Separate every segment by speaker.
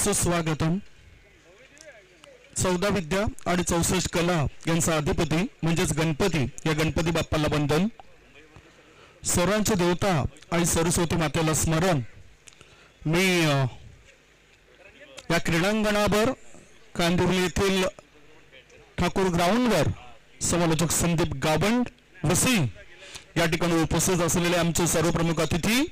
Speaker 1: सुस्वागतम. 14 विद्या आणि 64 कला यांचा अधिपती म्हणजेच गणपती, या गणपती बाप्पाला वंदन. स्वरांचे देवता आणि सरस्वती मातेला स्मरण. मी या क्रीडांगणावर कांदिवली येथील ठाकूर ग्राउंडवर समालोचक संदीप गावंड वसी या ठिकाणी उपस्थित असलेले आमचे सर्व प्रमुख अतिथी,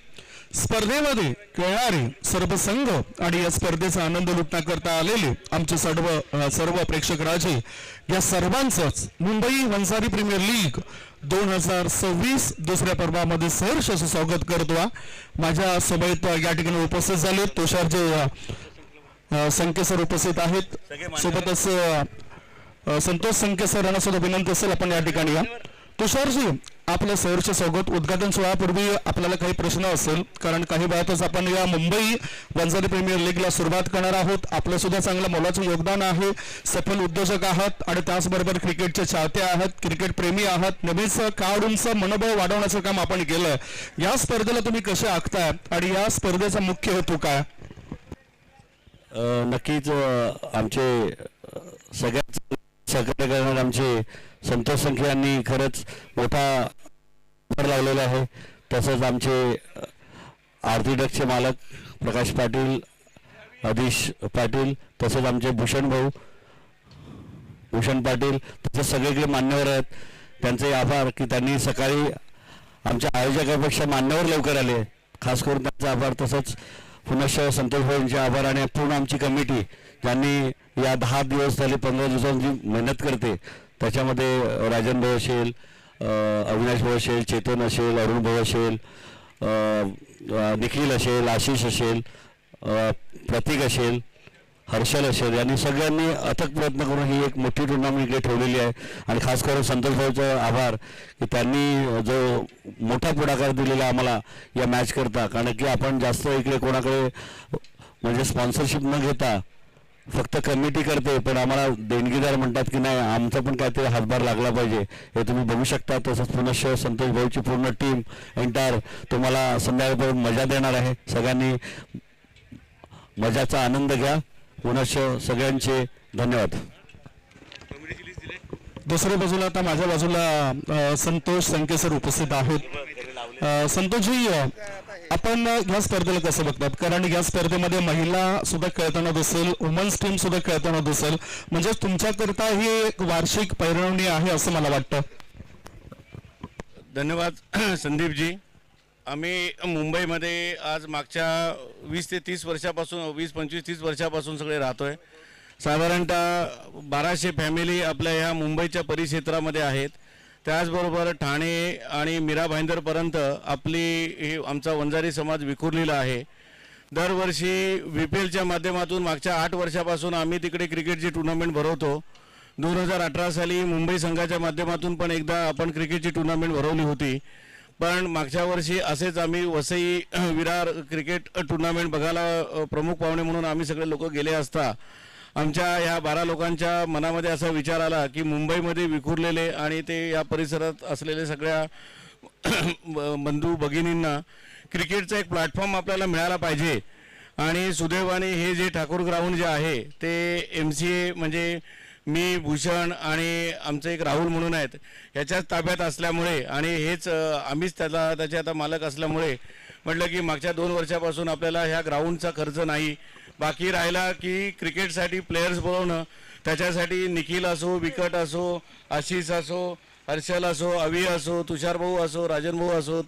Speaker 1: स्पर्धेमध्ये खेळणारे सर्व संघ आणि या स्पर्धेचा आनंद लुटण्याकरता आलेले आमचे सर्व प्रेक्षक राजे, या सर्वांचंच मुंबई वंजारी प्रीमियर लीग 2026 दुसऱ्या पर्वामध्ये सहर्ष असं स्वागत करतो. माझ्या सोबत या ठिकाणी उपस्थित झाले तुषारजी संके सर उपस्थित आहेत. सोबतच संतोष संके सर यांना सुद्धा विनंती असेल आपण या ठिकाणी या. तुषारजी, आपलं सहर्ष स्वागत. उद्घाटन सोहळ्यापूर्वी आपल्याला काही प्रश्न असेल, कारण काही वेळातच आपण या मुंबई वंजारी प्रीमियर लीगला सुरुवात करणार आहोत. आपलं सुद्धा चांगलं मोलाचं योगदान आहे. सफल उद्योजक आहात आणि त्याचबरोबर क्रिकेटचे चाहते आहात, क्रिकेट प्रेमी आहात. नवीनच खेळाडूंचं मनोबल वाढवण्याचं काम आपण केलं. या स्पर्धेला तुम्ही कसे आखताय आणि या स्पर्धेचा मुख्य हेतू काय?
Speaker 2: नक्कीच आमचे सगळ्यात सहकार्य करणारे आमचे संतोष संखे यांनी खरंच मोठा भर लावलेला आहे. तसंच आमचे आरती डकचे मालक प्रकाश पाटील, आदिश पाटील, तसेच आमचे भूषण पाटील, तसेच सगळीकडे मान्यवर आहेत. त्यांचे आभार की त्यांनी सकाळी आमच्या आयोजकापेक्षा मान्यवर लवकर आले, खास करून त्यांचा आभार. तसंच पुनश्च संतोष भाऊंचे आभार आणि पूर्ण आमची कमिटी ज्यांनी या 10 दिवस झाले 15 दिवसांची मेहनत करते. त्याच्यामध्ये राजन भाऊ असेल, अविनाश भाऊ असेल, चेतन असेल, अरुण भाऊ असेल, निखिल असेल, आशिष असेल, प्रतीक असेल, हर्षल असेल, यांनी सगळ्यांनी अथक प्रयत्न करून ही एक मोठी टुर्नामेंट इकडे ठेवलेली आहे. आणि खास करून संतोष भाऊचा आभार की त्यांनी जो मोठा पुढाकार दिलेला आम्हाला या मॅच करता. कारण की आपण जास्त इकडे कोणाकडे म्हणजे स्पॉन्सरशिप न घेता फक्त कमिटी करते, पण आम्हाला देणगीदार म्हणतात की नाही, आमचा पण काहीतरी हातभार लागला पाहिजे, हे तुम्ही बघू शकता. तसंच पुनश्च संतोष भाऊची पूर्ण टीम एंटायर तुम्हाला संध्याकाळपर्यंत मजा देणार आहे. सगळ्यांनी मजाचा आनंद घ्या. पुनश्च सगळ्यांचे धन्यवाद.
Speaker 1: दुसऱ्या बाजूला आता माझ्या बाजूला संतोष संके सर उपस्थित आहेत. संतोषजी, आपण या स्पर्धेला कसं बघतात? कारण या स्पर्धेमध्ये महिला सुद्धा खेळताना दिसेल, वुमन्स टीम सुद्धा खेळताना दिसेल, म्हणजे तुमच्याकरता ही एक वार्षिक पैरवणी आहे असं मला वाटतं.
Speaker 3: धन्यवाद संदीपजी. आम्ही मुंबईमध्ये आज मागच्या 20 ते 30 वर्षापासून 20-25-30 वर्षापासून सगळे राहतोय. साधारणतः 1200 फॅमिली आपल्या ह्या मुंबईच्या परिक्षेत्रामध्ये आहेत. त्याचबरोबर ठाणे आणि मीरा भाईंदरपर्यंत हे आमचा वंजारी समाज विखुरलेला आहे. दरवर्षी VPLच्या माध्यमातून मागच्या 8 वर्षापासून आम्ही तिकडे क्रिकेटची टुर्नामेंट भरवतो. 2018 साली मुंबई संघाच्या माध्यमातून पण एकदा आपण क्रिकेटची टुर्नामेंट भरवली होती. पण मागच्या वर्षी असेच आम्ही वसई विरार क्रिकेट टुर्नामेंट बघायला प्रमुख पाहुणे म्हणून आम्ही सगळे लोक गेले असता आमच्या ह्या 12 लोकांच्या मनामध्ये असा विचार आला की मुंबईमध्ये विखुरलेले आणि ते या परिसरात असलेले सगळ्या बंधू भगिनींना क्रिकेटचा एक प्लॅटफॉर्म आपल्याला मिळाला पाहिजे. आणि सुदैवाने हे जे ठाकूर ग्राउंड जे आहे ते MCA म्हणजे मी, भूषण आणि आमचं एक राहुल म्हणून आहेत ह्याच्याच ताब्यात असल्यामुळे आणि हेच आम्हीच त्याचे आता मालक असल्यामुळे म्हटलं की मागच्या 2 वर्षापासून आपल्याला ह्या ग्राउंडचा खर्च नाही. बाकी राहिला की क्रिकेटसाठी प्लेयर्स बोलवणं, त्याच्यासाठी निखिल असो, विकट असो, आशिष असो, हर्षल असो, अवी असो, तुषार भाऊ असो, राजन भाऊ असो,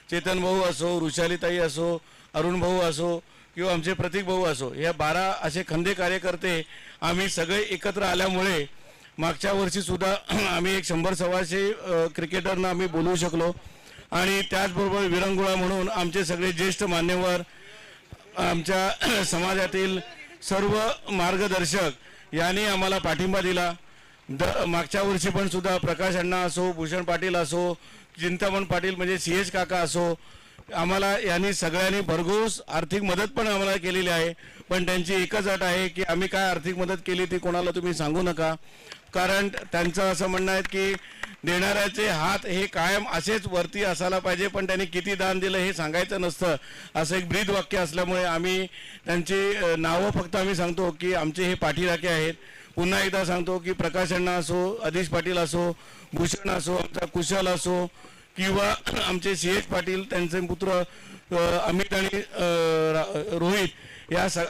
Speaker 3: चेतन भाऊ असो, रुशालीताई असो, अरुण भाऊ असो किंवा आमचे प्रतीक भाऊ असो, या 12 असे खंदे कार्यकर्ते आम्ही सगळे एकत्र आल्यामुळे मागच्या वर्षीसुद्धा आम्ही एक 100-125 क्रिकेटरना आम्ही बोलवू शकलो. आणि त्याचबरोबर विरंगुळा म्हणून आमचे सगळे ज्येष्ठ मान्यवर, आमच्या समाजातील सर्व मार्गदर्शक यांनी आम्हाला पाठिंबा दिला. मागच्या वर्षी पण सुद्धा प्रकाश अण्णा असो, भूषण पाटील असो, चिंतामण पाटील म्हणजे CS काका असो, आम्हाला यांनी सगळ्यांनी भरघोस आर्थिक मदत पण आम्हाला केलेली आहे. पण त्यांची एकच अट आहे की आम्ही काय आर्थिक मदत केली ती कोणाला तुम्ही सांगू नका. कारण त्यांचं असं म्हणणं आहे की देणाऱ्याचे हात हे कायम असेच वरती असायला पाहिजे, पण त्यांनी किती दान दिलं हे सांगायचं नसतं, असं एक ब्रीद वाक्य असल्यामुळे आम्ही त्यांची नावं फक्त आम्ही सांगतो की आमचे हे पाठीराखे आहेत. पुन्हा एकदा सांगतो की प्रकाश अण्णा असो, अधीश पाटील असो, भूषण असो, आमचा कुशल असो किंवा आमचे CH पाटील, त्यांचे पुत्र अमित आणि रोहित,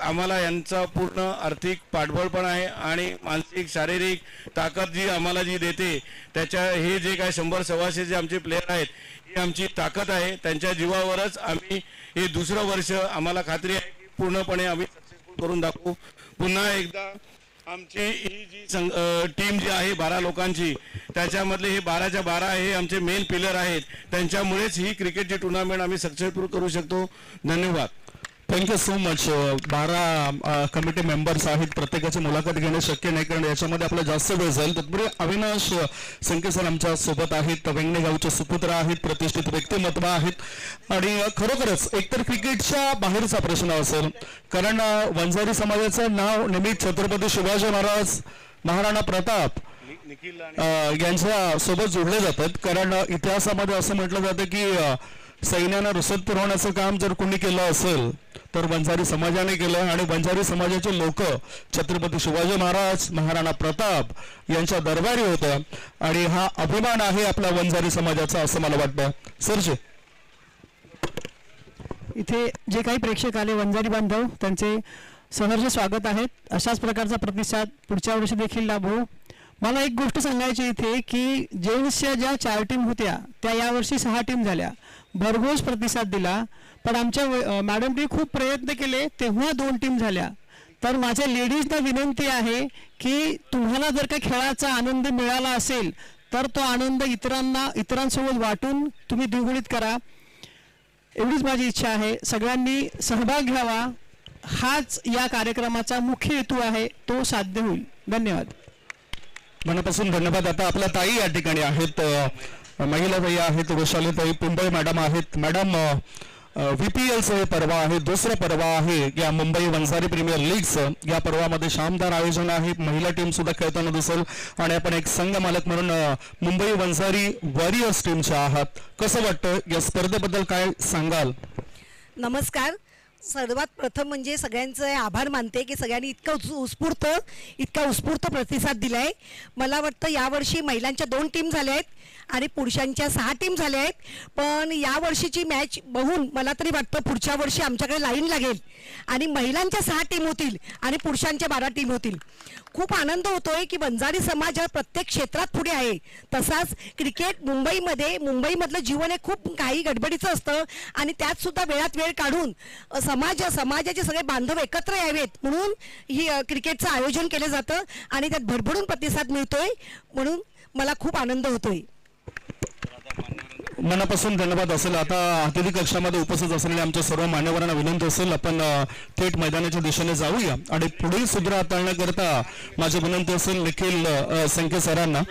Speaker 3: आम्हाला यांचा पूर्ण आर्थिक पाठबळ पण आहे आणि मानसिक शारीरिक ताकद जी आम्हाला जी देते, त्याच्या हे जे काय 100-125 जे आमचे प्लेयर आहेत ही आमची ताकद आहे. त्यांच्या जीवावरच आम्ही हे दुसरं वर्ष आम्हाला खात्री आहे की पूर्णपणे आम्ही सक्सेसफुल करून दाखवू. पुन्हा एकदा आमची ही जी टीम जी आहे 12 लोकांची, त्याच्यामधले हे 12च्या 12 हे आमचे मेन पिलर आहेत. त्यांच्यामुळेच ही क्रिकेटची टुर्नामेंट आम्ही सक्सेसफुल करू शकतो. धन्यवाद.
Speaker 1: Thank you so much. 12 committee members आहेत, प्रत्येकाची मुलाखत घेणं शक्य नाही कारण याच्यामध्ये आपला जास्त वेळ जाईल. तत्पूर्वी अविनाश संके सर आमच्या सोबत आहेत, वेंगणे गावचे सुपुत्र आहेत, प्रतिष्ठित व्यक्तिमत्व आहेत आणि खरोखरच एकतर क्रिकेटच्या बाहेरचा प्रश्न असेल कारण वंजारी समाजाचं नाव नेहमी छत्रपती शिवाजी महाराज, महाराणा प्रताप यांच्या सोबत जोडले जातात. कारण इतिहासामध्ये असं म्हटलं जातं की सैन्यानं रुसत पुरवण्याचं काम जर कोणी केलं असेल तर वंजारी समाजाने केलं आणि वंजारी समाजाचे लोक छत्रपती शिवाजी महाराज, महाराणा प्रताप यांच्या दरबारी होत्या आणि हा अभिमान आहे आपल्या वंजारी समाजाचा असं मला वाटतं. सरजी,
Speaker 4: इथे जे काही प्रेक्षक आले वंजारी बांधव त्यांचे सहर्ष स्वागत आहेत. अशाच प्रकारचा प्रतिसाद पुढच्या वर्षी देखील लाभो. मला एक गोष्ट सांगायची इथे की जेंट्सच्या ज्या 4 टीम होत्या त्या यावर्षी 6 टीम झाल्या, भरघोस प्रतिसाद दिला. पण आमच्या मॅडमने खूप प्रयत्न केले तेव्हा 2 टीम झाल्या. तर माझ्या लेडीजना विनंती आहे की तुम्हाला जर का खेळाचा आनंद मिळाला असेल तर तो आनंद इतरांसोबत वाटून तुम्ही द्विगुणित करा, एवढीच माझी इच्छा आहे. सगळ्यांनी सहभाग घ्यावा, हाच या कार्यक्रमाचा मुख्य हेतू आहे, तो साध्य होईल. धन्यवाद.
Speaker 1: मनापासून धन्यवाद. आता आपल्या ताई या ठिकाणी आहेत, महिला ताई आहेत, वैशाली ताई पिंपळे मॅडम आहेत. मॅडम, VPLचं हे पर्व आहे, दुसरं पर्व आहे या मुंबई वंजारी प्रीमियर लीगचं. या पर्वामध्ये शानदार आयोजन आहे, महिला टीम सुद्धा खेळताना दिसेल आणि आपण एक संघ मालक म्हणून मुंबई वंजारी वॉरियर्स टीमच्या आहात. कसं वाटतं या स्पर्धेबद्दल, काय सांगाल?
Speaker 5: नमस्कार. सर्वात प्रथम म्हणजे सगळ्यांचे आभार मानते की सगळ्यांनी इतका उत्स्फूर्त प्रतिसाद दिला आहे. मला वाटतं यावर्षी महिलांच्या 2 टीम झाल्या आहेत आणि पुरुषांच्या 6 टीम झाल्या आहेत. पण यावर्षीची मॅच बघून मला तरी वाटतं पुढच्या वर्षी आमच्याकडे लाईन लागेल आणि महिलांच्या 6 टीम होतील आणि पुरुषांच्या 12 टीम होतील. खूप आनंद होतोय की वंजारी समाज हा प्रत्येक क्षेत्रात पुढे आहे. तसाच क्रिकेट मुंबईमधलं जीवन हे खूप काही गडबडीचं असतं आणि त्यात सुद्धा वेळात वेळ काढून समाजाचे सगळे बांधव एकत्र यावेत म्हणून ही क्रिकेटचं आयोजन केलं जातं आणि त्यात भरभरून प्रतिसाद मिळतोय, म्हणून मला खूप आनंद होतोय.
Speaker 1: मनापासून धन्यवाद असेल. आता अतिथी कक्षामध्ये उपस्थित असलेल्या आमच्या सर्व मान्यवरांना विनंती असेल आपण थेट मैदानाच्या दिशेने जाऊया आणि पुढील सूत्र हाताळण्याकरता माझी विनंती असेल निखिल संके सरांना,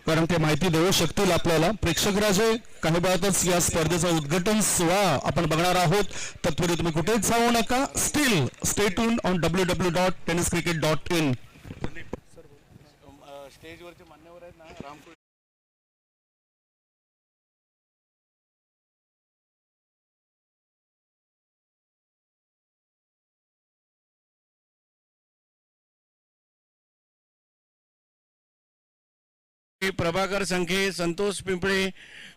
Speaker 1: कारण ते माहिती देऊ शकतील आपल्याला. प्रेक्षक राजे, काही वेळातच या स्पर्धेचा उद्घाटन सोहळा आपण बघणार आहोत. तत्पूर्वी तुम्ही कुठेच जाऊ नका. Steel stay tuned on www.tenniscricket.in.
Speaker 3: स्टेजवरचे मान्यवर आहेत ना, रामकृष्ण प्रभाकर संखे, संतोष पिंपळे,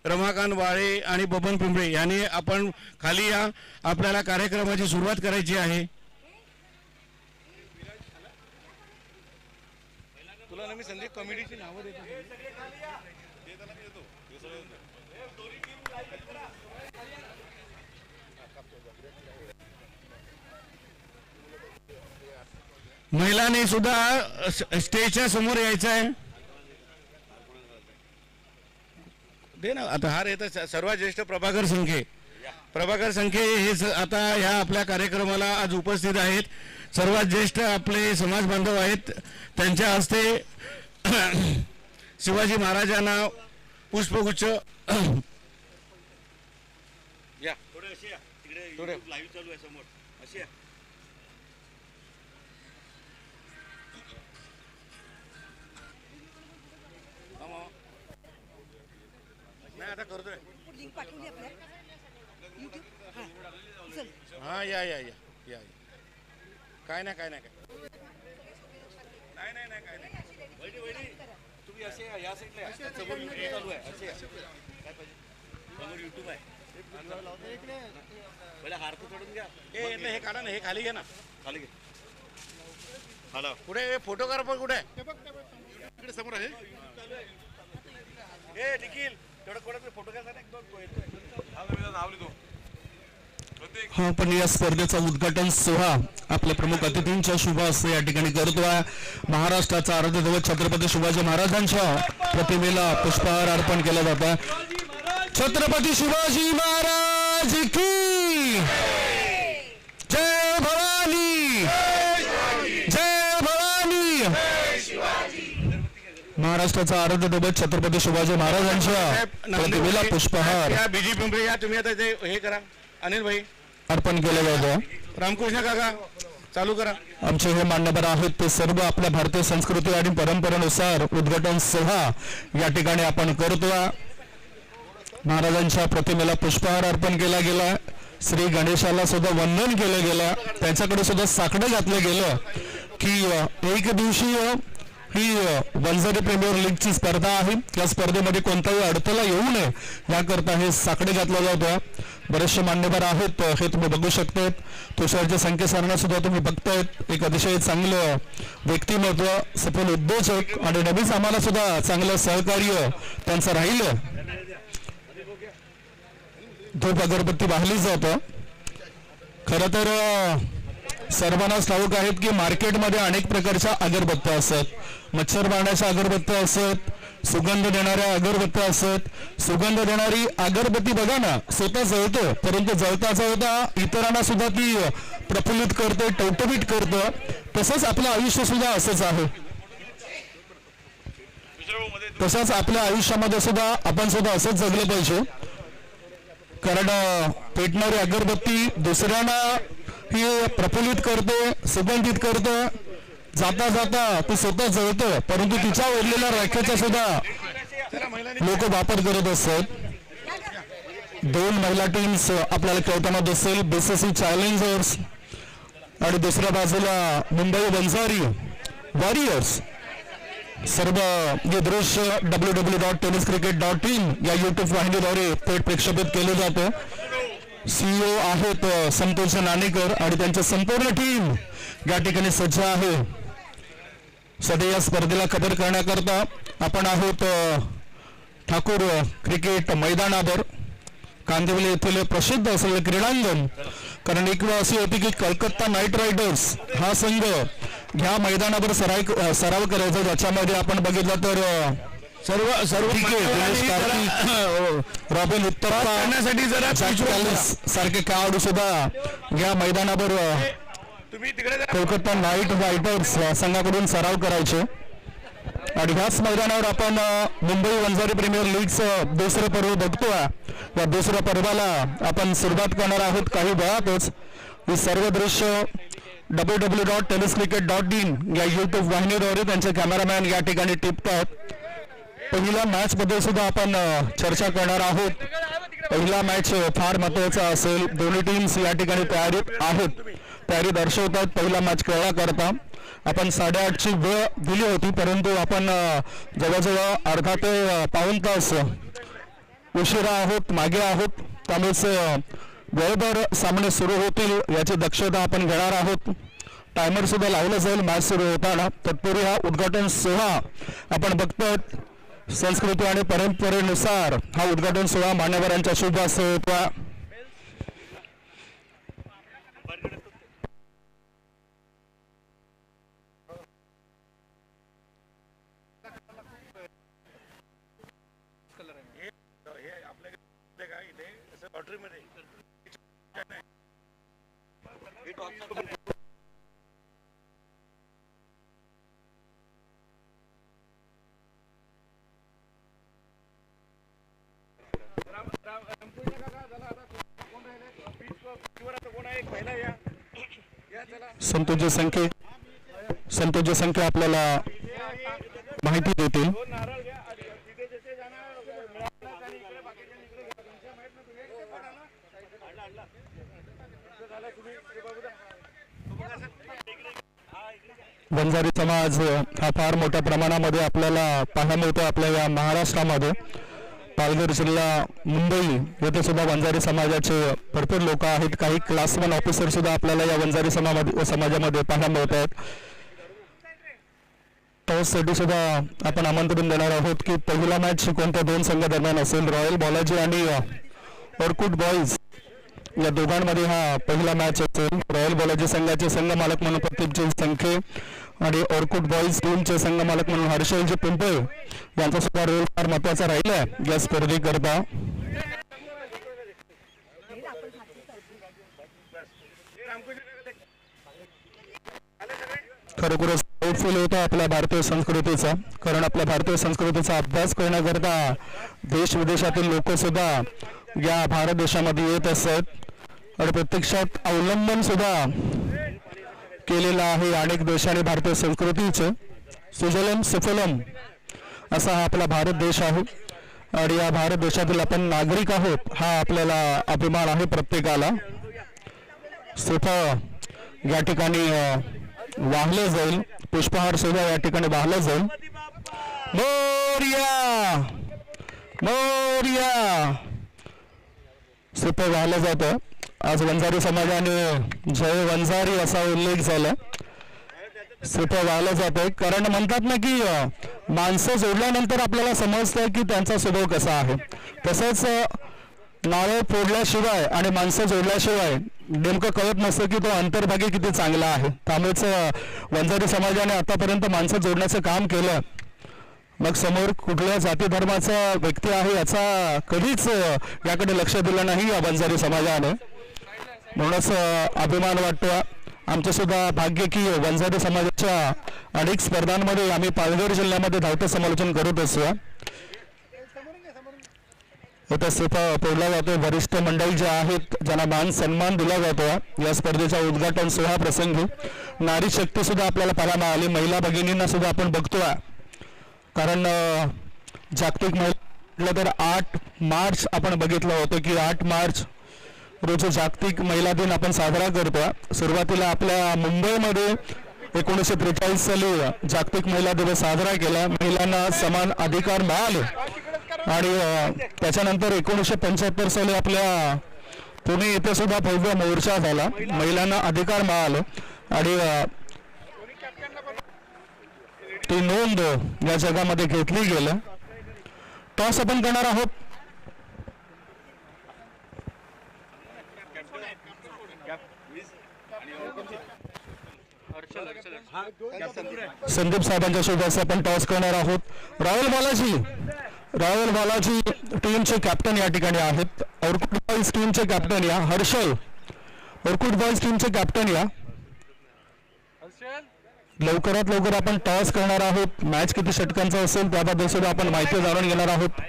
Speaker 3: रमाकांत वाळे आणि बबन पिंपळे यांनी आपण खाली या. आपल्याला कार्यक्रमाची सुरुवात करायची आहे. तुला ना मी संदीप कमिटीची नावं देतो. महिलांनी सुद्धा स्टेजच्या समोर यायचं आहे. दे ना आता हार येतं. सर्वात ज्येष्ठ प्रभाकर संखे हे आता ह्या आपल्या कार्यक्रमाला आज उपस्थित आहेत. सर्वात ज्येष्ठ आपले समाज बांधव आहेत. त्यांच्या हस्ते शिवाजी महाराजांना पुष्पगुच्छ या थोडे लाईव्ह चालू आहे समोर अशी नाही आता करतोय.
Speaker 5: लिंक पाठवली आपल्या YouTube. चल.
Speaker 3: हा या या या या काय नाही काय नाही काय नाही नाही नाही काय नाही. तुम्ही असे या साईडला या. समोर YouTube चालू आहे. असे या. काय पाहिजे? समोर YouTube आहे. पहिले हार तर चढून घ्या. हे काढा ना, हे खाली घे ना. खाली घे. हॅलो कुठे फोटोग्राफर कुठे आहे? इकडे समोर आहे. ए निखिल तेवढं कोणाचं फोटोग्राफर एक दोन नाव लिहितो.
Speaker 1: हा पण या स्पर्धेचा उद्घाटन सोहळा आपल्या प्रमुख अतिथींच्या शुभ हस्ते या ठिकाणी करतोय. महाराष्ट्राचा आराध्य दैवत छत्रपती शिवाजी महाराजांच्या प्रतिमेला पुष्पहार अर्पण केला जातं. छत्रपती शिवाजी महाराज की जय भवानी, जय भवानी. महाराष्ट्राचा आराध्य दैवत छत्रपती शिवाजी महाराजांच्या प्रतिमेला पुष्पहार
Speaker 3: या बीजी पिंपरी या तुम्ही आता ते हे करा. अनिल भाई
Speaker 1: अर्पण केलं जातं.
Speaker 3: रामकृष्ण काका चालू करा.
Speaker 1: आमचे हे मान्यवर आहेत ते सर्व आपल्या भारतीय संस्कृती आणि परंपरेनुसार उद्घाटन सोहळा या ठिकाणी आपण करतोय. महाराजांच्या प्रतिमेला पुष्पहार अर्पण केला गेला. श्री गणेशाला सुद्धा वंदन केलं गेलं. त्यांच्याकडे सुद्धा साकडं घातलं गेलं की एक दिवशी ही वंजारी प्रीमियर लीगची स्पर्धा आहे. या स्पर्धेमध्ये कोणताही अडथळा येऊ नये याकरता हे साकडे घातलं जातं. बरेचसे मान्यवर आहेत हे तुम्ही बघू शकतात. तुषारच्या संकेत सुद्धा तुम्ही बघतायत. एक अतिशय चांगलं व्यक्तिमत्व, सफल उद्योजक आणि नवीन आम्हाला सुद्धा चांगलं सहकार्य त्यांचं राहिलं. धूप अगरबत्ती वाहिली जातं. खरं तर सर्वांनाच ठाऊक आहेत की मार्केटमध्ये अनेक प्रकारच्या अगरबत्त्या असतात. मच्छर मारण्याच्या अगरबत्त्या असत, सुगंध देणाऱ्या अगरबत्त्या असत. सुगंध देणारी अगरबत्ती बघा ना स्वतः जळतो, परंतु जळता जळता इतरांना सुद्धा ती प्रफुल्लित करते, टवटवीत करतं. तसंच आपलं आयुष्य सुद्धा असंच आहे. तसंच आपल्या आयुष्यामध्ये सुद्धा आपण सुद्धा असंच जगलं पाहिजे. कारण पेटणारी अगरबत्ती दुसऱ्यांना ही प्रफुल्लित करते, सुगंधित करतं. जाता जाता ती स्वतः जळतं, परंतु तिच्या ओढलेल्या राखेचा सुद्धा लोक वापर करत असतात. 2 महिला टीम्स आपल्याला खेळताना दिसेल. BCC चॅलेंजर्स आणि दुसऱ्या बाजूला मुंबई वंजारी वॉरियर्स. सर्व हे दृश्य www.tenniscricket.in या युट्यूब वाहिनीद्वारे थेट प्रक्षेपित केले जातं. CEO आहेत संतोष नाणेकर आणि त्यांची संपूर्ण टीम या ठिकाणी सज्ज आहे. सध्या या स्पर्धेला खबर करण्याकरता आपण आहोत ठाकूर क्रिकेट मैदानावर. कांदिवली येथील प्रसिद्ध असलेले क्रीडांगण. कारण एक वेळ अशी होती की कलकत्ता नाईट रायडर्स हा संघ ह्या मैदानावर सराव करायचा, ज्याच्यामध्ये आपण बघितलं तर सर्व रॉबिन उत्तप्पा सारखे खेळाडू सुद्धा या मैदानावर कोलकाता नाईट रायडर्स संघाकडून सराव करायचे. आणि ह्याच मैदानावर आपण मुंबई वंजारी प्रीमियर लीगचं दुसरं पर्व बघतोय. या दुसऱ्या पर्वाला आपण सुरुवात करणार आहोत काही वेळातच. ही सर्व दृश्य www.tenniscricket.in या युट्यूब वाहिनीद्वारे त्यांचे कॅमेरामॅन या ठिकाणी टिपतात. पहिल्या मॅच बद्दल सुद्धा आपण चर्चा करणार आहोत. पहिला मॅच फार महत्वाचा असेल. दोन्ही टीम्स या ठिकाणी तयारीत आहेत, तयारी दर्शवतात पहिला मॅच खेळण्याकरता. आपण 8:30ची वेळ दिली होती, परंतु आपण जवळजवळ अर्धा ते पाऊण तास उशिरा आहोत, मागे आहोत. त्यामुळेच वेळेवर सामने सुरू होतील याची दक्षता आपण घेणार आहोत. टायमर सुद्धा लावलं जाईल मॅच सुरू होताना. तत्पूर्वी हा उद्घाटन सोहळा आपण बघतोय. संस्कृती आणि परंपरेनुसार हा उद्घाटन सोहळा मान्यवरांच्या शुभ हस्ते होता. संतोष संख्या आपल्याला माहिती देतील. वंजारी समाज हा फार मोठ्या प्रमाणामध्ये आपल्याला पाहायला मिळतो आपल्या या महाराष्ट्रामध्ये. पालघर जिल्हा मुंबई येथे सुद्धा वंजारी समाजाचे भरपूर लोक आहेत. काही क्लास 1 ऑफिसर सुद्धा आपल्याला या वंजारी समाजामध्ये पाहायला मिळत आहेत. टॉससाठी सुद्धा आपण आमंत्रण देणार आहोत की पहिला मॅच कोणत्या 2 संघ दरम्यान असेल. रॉयल बालाजी आणि ऑर्कुड बॉईज या दोघांमध्ये हा पहिला मॅच असेल. रॉयल बालाजी संघाचे संघ मालक म्हणून प्रदीपजी संखे आणि ऑर्कुड बॉईज टीमचे संघ मालक म्हणून हर्षलजी पिंपळ यांचा सुद्धा रोल फार महत्वाचा राहिला आहे या स्पर्धेकरता. खरोखरच फील होता आपल्या भारतीय संस्कृतीचा, कारण आपल्या भारतीय संस्कृतीचा अभ्यास करण्याकरता देश विदेशातील लोक सुद्धा या भारत देशामध्ये येत असतात आणि प्रत्यक्षात अवलंबन सुद्धा केलेलं आहे अनेक देशांनी भारतीय संस्कृतीचे. सुजलम सुफलम असा हा आपला भारत देश आहे आणि या भारत देशातील आपण नागरिक आहोत हा आपल्याला अभिमान आहे प्रत्येकाला. सुफा या ठिकाणी वाहलं जाईल, पुष्पहार सुद्धा या ठिकाणी वाहलं जाईल. मोरया मोरया सुप वाहलं जातं. आज वंजारी समाजाने जय वंजारी असा उल्लेख झाला. सुप वाहलं जातंय कारण म्हणतात ना की माणसं जोडल्यानंतर आपल्याला समजतं की त्यांचा स्वभाव कसा आहे. तसंच नारळ फोडल्याशिवाय आणि माणसं जोडल्याशिवाय नेमकं कळत नसतं की तो अंतर्भागी किती चांगला आहे. त्यामुळेच वंजारी समाजाने आतापर्यंत माणसं जोडण्याचं काम केलं. मग समोर कुठल्या जाती धर्माचा व्यक्ती आहे याचा कधीच याकडे लक्ष दिलं नाही या वंजारी समाजाने. म्हणूनच अभिमान वाटतो. आमचं सुद्धा भाग्य की वंजारी समाजाच्या अनेक स्पर्धांमध्ये आम्ही पालघर जिल्ह्यामध्ये धावतं समालोचन करत असतो. इथं सुफा फोडला जातो. वरिष्ठ मंडळी जे आहेत ज्यांना मान सन्मान दिला जातो. या स्पर्धेच्या उद्घाटन सोहळा प्रसंगी नारी शक्ती सुद्धा आपल्याला पाहायला मिळाली. महिला भगिनींना सुद्धा आपण बघतोय, कारण जागतिक महिला तर 8 मार्च आपण बघितलं होतं की 8 मार्च रोज जागतिक महिला दिन आपण साजरा करतो. सुरुवातीला आपल्या मुंबईमध्ये 1943 साली जागतिक महिला दिवस साजरा केला. महिलांना समान अधिकार मिळाले आणि त्याच्यानंतर 1975 साली आपल्या पुणे येथे सुद्धा भव्य मोर्चा झाला. महिलांना अधिकार मिळाले आणि ती नोंद या जगामध्ये घेतली गेलं. टॉस आपण करणार आहोत. संदीप साहेबांच्या सोबत आपण टॉस करणार आहोत. रॉयल बालाजी टीमचे कॅप्टन या ठिकाणी आहेत. ऑर्कुड बॉईज टीमचे कॅप्टन या हर्षल. ऑर्कुड बॉईज टीमचे कॅप्टन या. लवकरात लवकर आपण टॉस करणार आहोत. मॅच किती षटकांचा असेल त्याबद्दल सुद्धा आपण माहिती जाणून घेणार आहोत.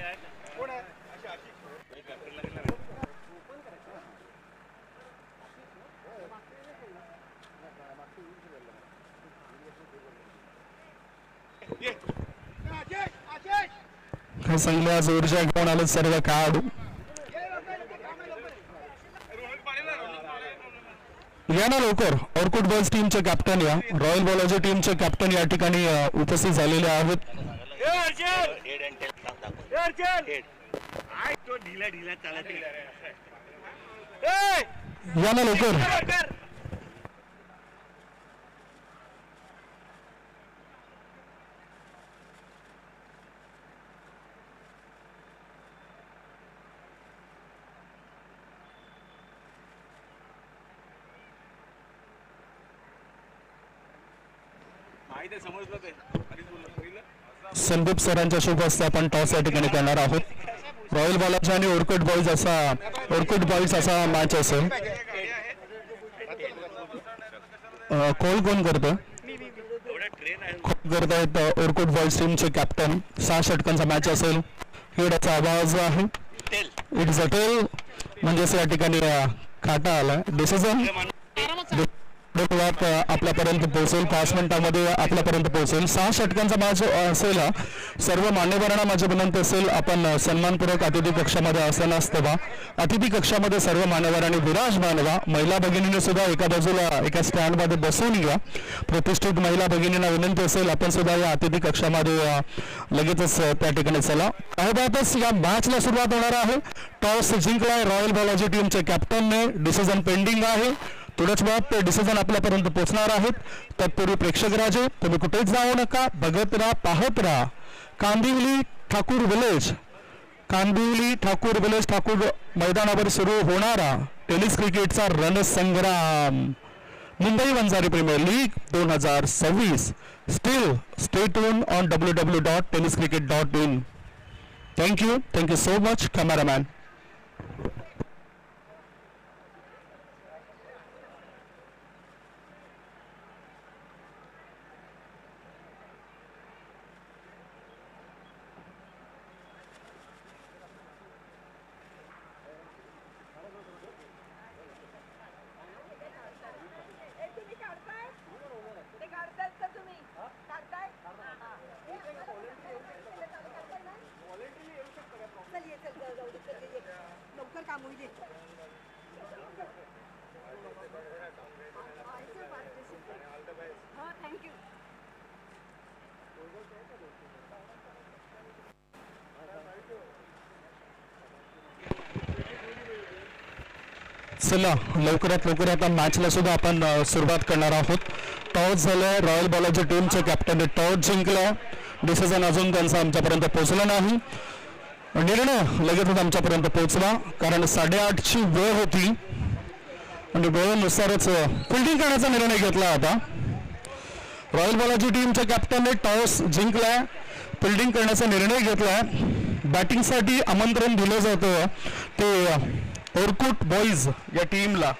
Speaker 1: संघाच ऊर्जा घेऊन आले सर्व खेळाडू. या ना लवकर. ऑर्कुड बॉईज टीमचे कॅप्टन या. रॉयल बालाजी टीमचे कॅप्टन या ठिकाणी उपस्थित झालेले आहेत. या ना लवकर. संदीप सरांच्या शुभ हस्ते आपण टॉस या ठिकाणी करणार आहोत. रॉयल बालाजी आणि ऑर्कुड बॉईज असा मॅच असेल. कॉल कोण करतं? करत आहेत ऑर्कुड बॉईज टीमचे कॅप्टन. 6 षटकांचा मॅच असेल. हेडाचा आवाज आहे. इट्स अ टेल म्हणजेच या ठिकाणी काटा आला. डिसिजन मुळात आपल्यापर्यंत पोहोचेल. 5 मिनिटांमध्ये आपल्यापर्यंत पोहोचेल. 6 षटकांचा मॅच असेल. सर्व मान्यवरांना माझी विनंती असेल, आपण सन्मानपूर्वक अतिथी कक्षामध्ये असतानाच तेव्हा अतिथी कक्षामध्ये सर्व मान्यवरांनी विराजमान व्हा. महिला भगिनीने सुद्धा एका बाजूला एका स्टँडमध्ये बसून घ्या. प्रतिष्ठित महिला भगिनींना विनंती असेल, आपण सुद्धा या अतिथी कक्षामध्ये लगेचच त्या ठिकाणी चला. अहोबातच या मॅचला सुरुवात होणार आहे. टॉस जिंकलाय रॉयल बालाजी टीमच्या कॅप्टनने. डिसिजन पेंडिंग आहे. थोड्याच वेळात ते डिसिजन आपल्यापर्यंत पोहोचणार आहेत. तत्पूर्वी प्रेक्षक राजे, तुम्ही कुठेच जाऊ नका, बघत राहा, पाहत राहा. कांदिवली ठाकूर विलेज, कांदिवली ठाकूर विलेज ठाकूर मैदानावर सुरू होणारा टेनिस क्रिकेटचा रणसंग्राम, Mumbai Vanjari premier league 2026. Still stay tuned on www.tenniscricket.in. Thank you so much, cameraman.
Speaker 5: लवकर काम होईल. थँक्यू.
Speaker 1: चला लवकरात लवकर आता मॅचला सुद्धा आपण सुरुवात करणार आहोत. टॉस झालाय. रॉयल बालाजी टीमचे कॅप्टनने टॉस जिंकला. डिसिजन अजून त्यांचा आमच्यापर्यंत पोहोचला नाही. निर्णय लगेचच आमच्यापर्यंत पोहोचला, कारण 8:30ची वेळ होती आणि वेळेनुसारच फिल्डिंग करण्याचा निर्णय घेतला होता. रॉयल बालाजी टीमच्या कॅप्टनने टॉस जिंकलाय, फिल्डिंग करण्याचा निर्णय घेतलाय. बॅटिंगसाठी आमंत्रण दिलं जातं ते ओरकुट बॉईज या टीमला.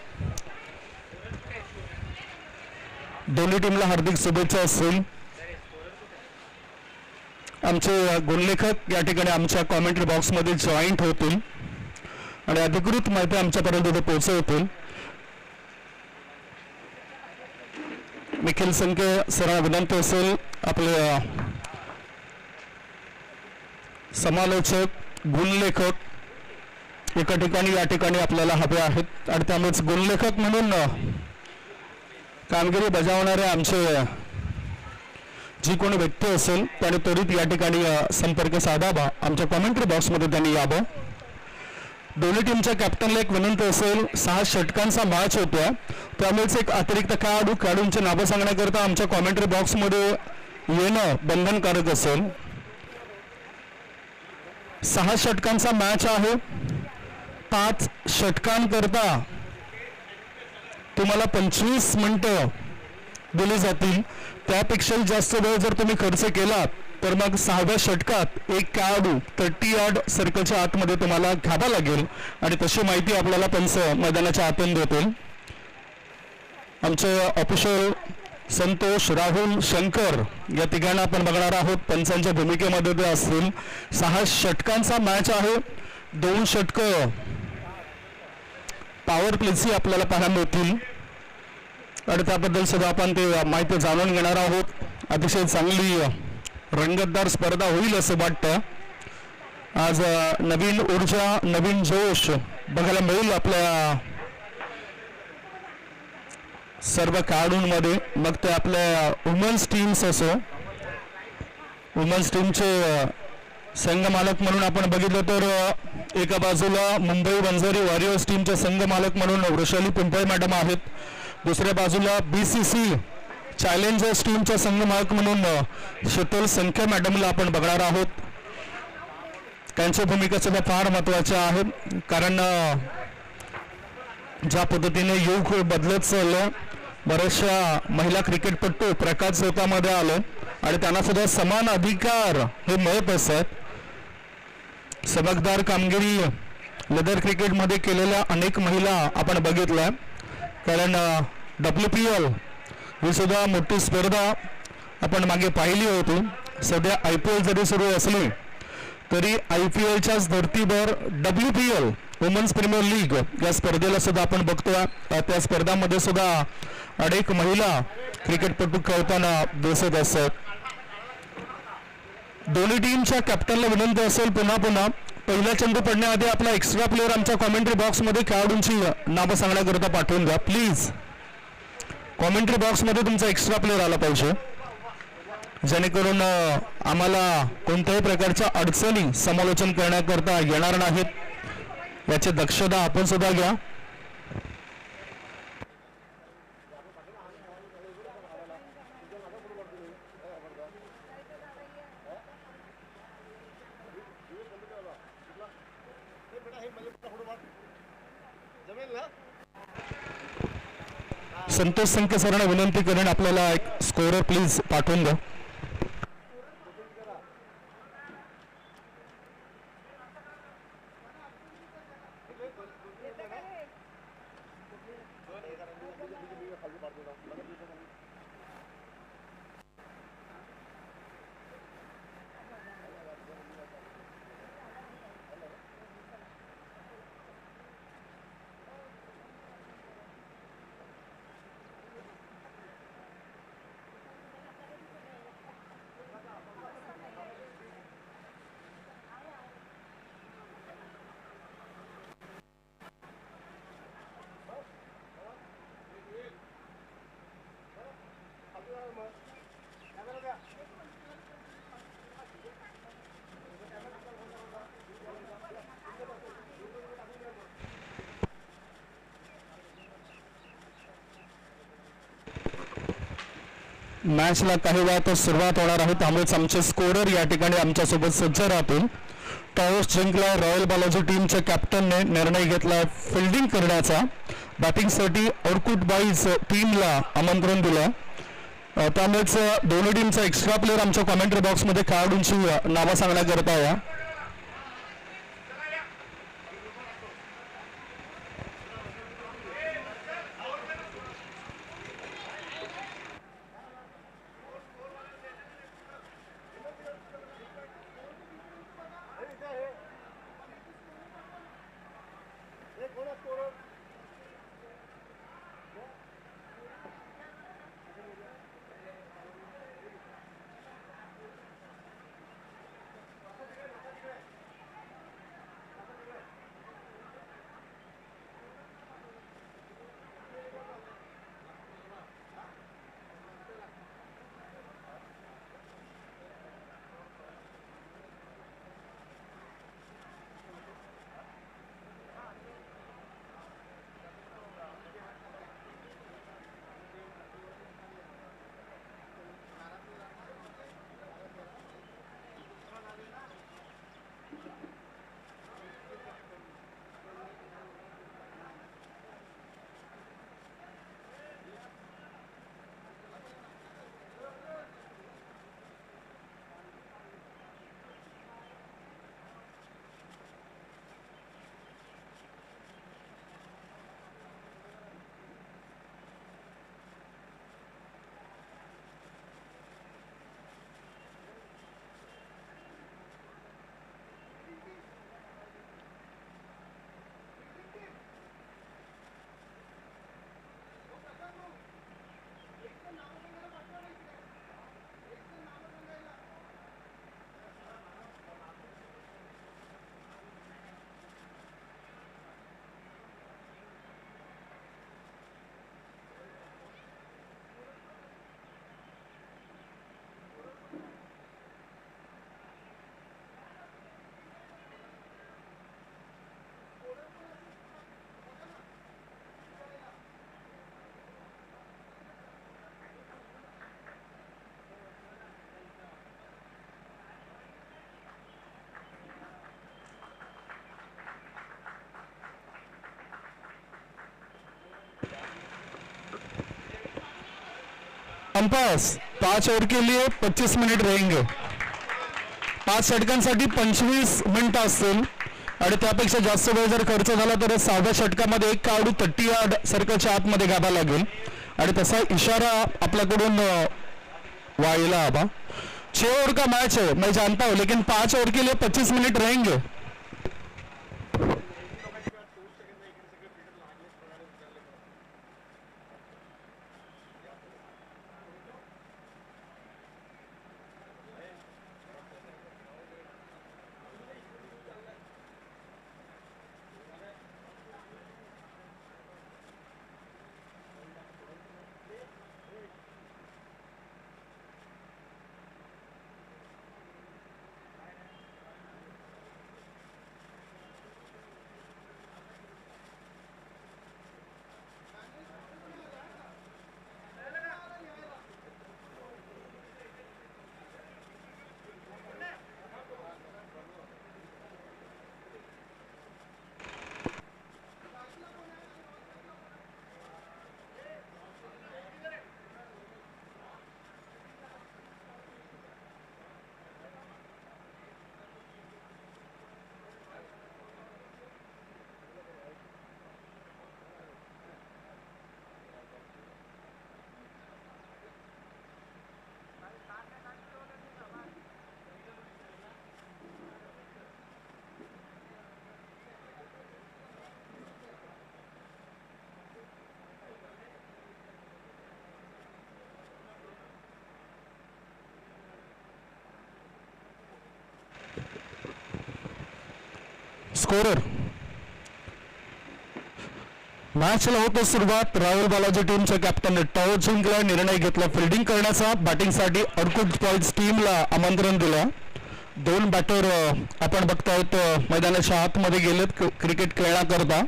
Speaker 1: दोन्ही टीमला हार्दिक शुभेच्छा असतील. आमचे गुणलेखक या ठिकाणी आमच्या कॉमेंट्री बॉक्समध्ये जॉईंट होतील आणि अधिकृत माहिती आमच्यापर्यंत ते पोहोचवतील. निखिल संके सरांना विनंती असेल, आपले समालोचक गुणलेखक एका ठिकाणी या ठिकाणी आपल्याला हवे आहेत आणि त्यामुळेच गुणलेखक म्हणून कामगिरी बजावणारे आमचे जी कोणी व्यक्ती असेल त्याने त्वरित या ठिकाणी संपर्क साधावा. आमच्या कॉमेंट्री बॉक्समध्ये त्यांनी यावं. दोन्ही टीमच्या कॅप्टनला एक विनंती असेल, 6 षटकांचा मॅच होतोय, त्यामुळेच एक अतिरिक्त खेळाडूंची नावं सांगण्याकरता आमच्या कॉमेंट्री बॉक्समध्ये येणं बंधनकारक असेल. 6 षटकांचा मॅच आहे. 5 षटकांकरता तुम्हाला 25 मिनिटं दिली जातील. त्यापेक्षा जास्त वेळ जर तुम्ही खर्च केलात तर मग 6व्या षटकात एक खेळाडू 30 यार्ड सर्कलच्या आतमध्ये तुम्हाला घ्यावा लागेल आणि तशी माहिती आपल्याला पंच मैदानाच्या आतून देतील. आमचे ऑफिशियल संतोष, राहुल, शंकर या तिघांना आपण बघणार आहोत. पंचांच्या भूमिकेमध्ये ते असतील. 6 षटकांचा मॅच आहे. 2 षटकं पॉवर प्लेची आपल्याला पाहायला मिळतील आणि त्याबद्दल सुद्धा आपण ते माहिती जाणून घेणार आहोत. अतिशय चांगली रंगतदार स्पर्धा होईल असं वाटतं. आज नवीन ऊर्जा, नवीन जोश बघायला मिळेल आपल्या सर्व खेळाडूंमध्ये. मग ते आपल्या वुमन्स टीम्स असो, वुमन्स टीमचे संघ मालक म्हणून आपण बघितलं तर एका बाजूला मुंबई वंजारी वॉरियर्स टीमचे संघ मालक म्हणून वृषाली पिंपळे मॅडम आहेत. दुसऱ्या बाजूला BCC चॅलेंजर्स टीमच्या संघ मालक म्हणून शीतल संख्या मॅडमला आपण बघणार आहोत. त्यांची भूमिका सुद्धा फार महत्वाची आहे, कारण ज्या पद्धतीने युग बदलत चाललं, बऱ्याचशा महिला क्रिकेटपटू प्रकाश झोतामध्ये आले आणि त्यांना सुद्धा समान अधिकार हे मिळत असतात. चमकदार कामगिरी लेदर क्रिकेटमध्ये केलेल्या अनेक महिला आपण बघितल्या, कारण WPL ही सुद्धा मोठी स्पर्धा आपण मागे पाहिली होती. सध्या IPL जरी सुरू असली तरी IPLच्याच धर्तीवर WPL वुमन्स प्रीमियर लीग या स्पर्धेला सुद्धा आपण बघतोय. त्या स्पर्धामध्ये सुद्धा अनेक महिला क्रिकेटपटू खेळताना दिसत असतात. दोन्ही टीमच्या कॅप्टनला विनंती असेल पुन्हा पहिला चेंडू पडण्याआधी आपला एक्स्ट्रा प्लेअर आमच्या कॉमेंट्री बॉक्समध्ये खेळाडूंची नावं सांगण्याकरिता पाठवून द्या प्लीज. कॉमेंट्री बॉक्समध्ये तुमचा एक्स्ट्रा प्लेअर आला पाहिजे, जेणेकरून आम्हाला कोणत्याही प्रकारच्या अडचणी समालोचन करण्याकरता येणार नाहीत, याची दक्षता आपण सुद्धा घ्या. संतोष संके सरांना विनंती करेन आपल्याला एक स्कोरर प्लीज पाठवून द्या. मॅचला काही वेळात सुरुवात होणार आहे, त्यामुळेच आमचे स्कोरर या ठिकाणी आमच्यासोबत सज्ज राहतील. टॉस जिंकला रॉयल बालाजी टीमच्या कॅप्टनने निर्णय घेतला फिल्डिंग करण्याचा. बॅटिंगसाठी औरकुट बाईज टीमला आमंत्रण दिलं, त्यामुळेच दोन्ही टीमचा एक्स्ट्रा प्लेअर आमच्या कॉमेंट्री बॉक्समध्ये खेळाडूंची नावं सांगण्याकरता या. अंपायर्स 5 ओव्हर के लिए 25 मिनिट रहेंगे. 5 षटकांसाठी 25 मिनिटं असतील आणि त्यापेक्षा जास्त वेळ जर खर्च झाला तर 6व्या षटकामध्ये एक खेळाडू 30 यार्ड सर्कलच्या आतमध्ये घालावा लागेल आणि तसा इशारा आपल्याकडून व्हायला हवा. 6 ओव्हर का मैच है मैं जानता हूं, लेकिन 5 ओव्हर के लिए 25 मिनिट रहेंगे. स्कोरर मॅचला होतं सुरुवात. राहुल बालाजी टीमच्या कॅप्टनने टॉस जिंकला, निर्णय घेतला फिल्डिंग करण्याचा. बॅटिंगसाठी अर्कुट बॉईज टीमला आमंत्रण दिलं. 2 बॅटर आपण बघतायत मैदानाच्या आतमध्ये गेलेत क्रिकेट खेळण्याकरता.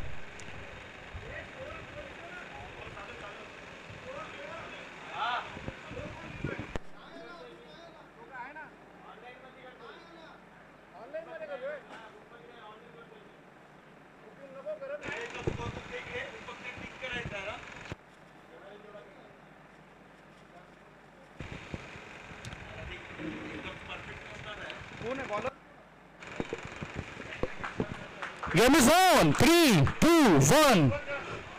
Speaker 1: Game is on. 3, 2, 1.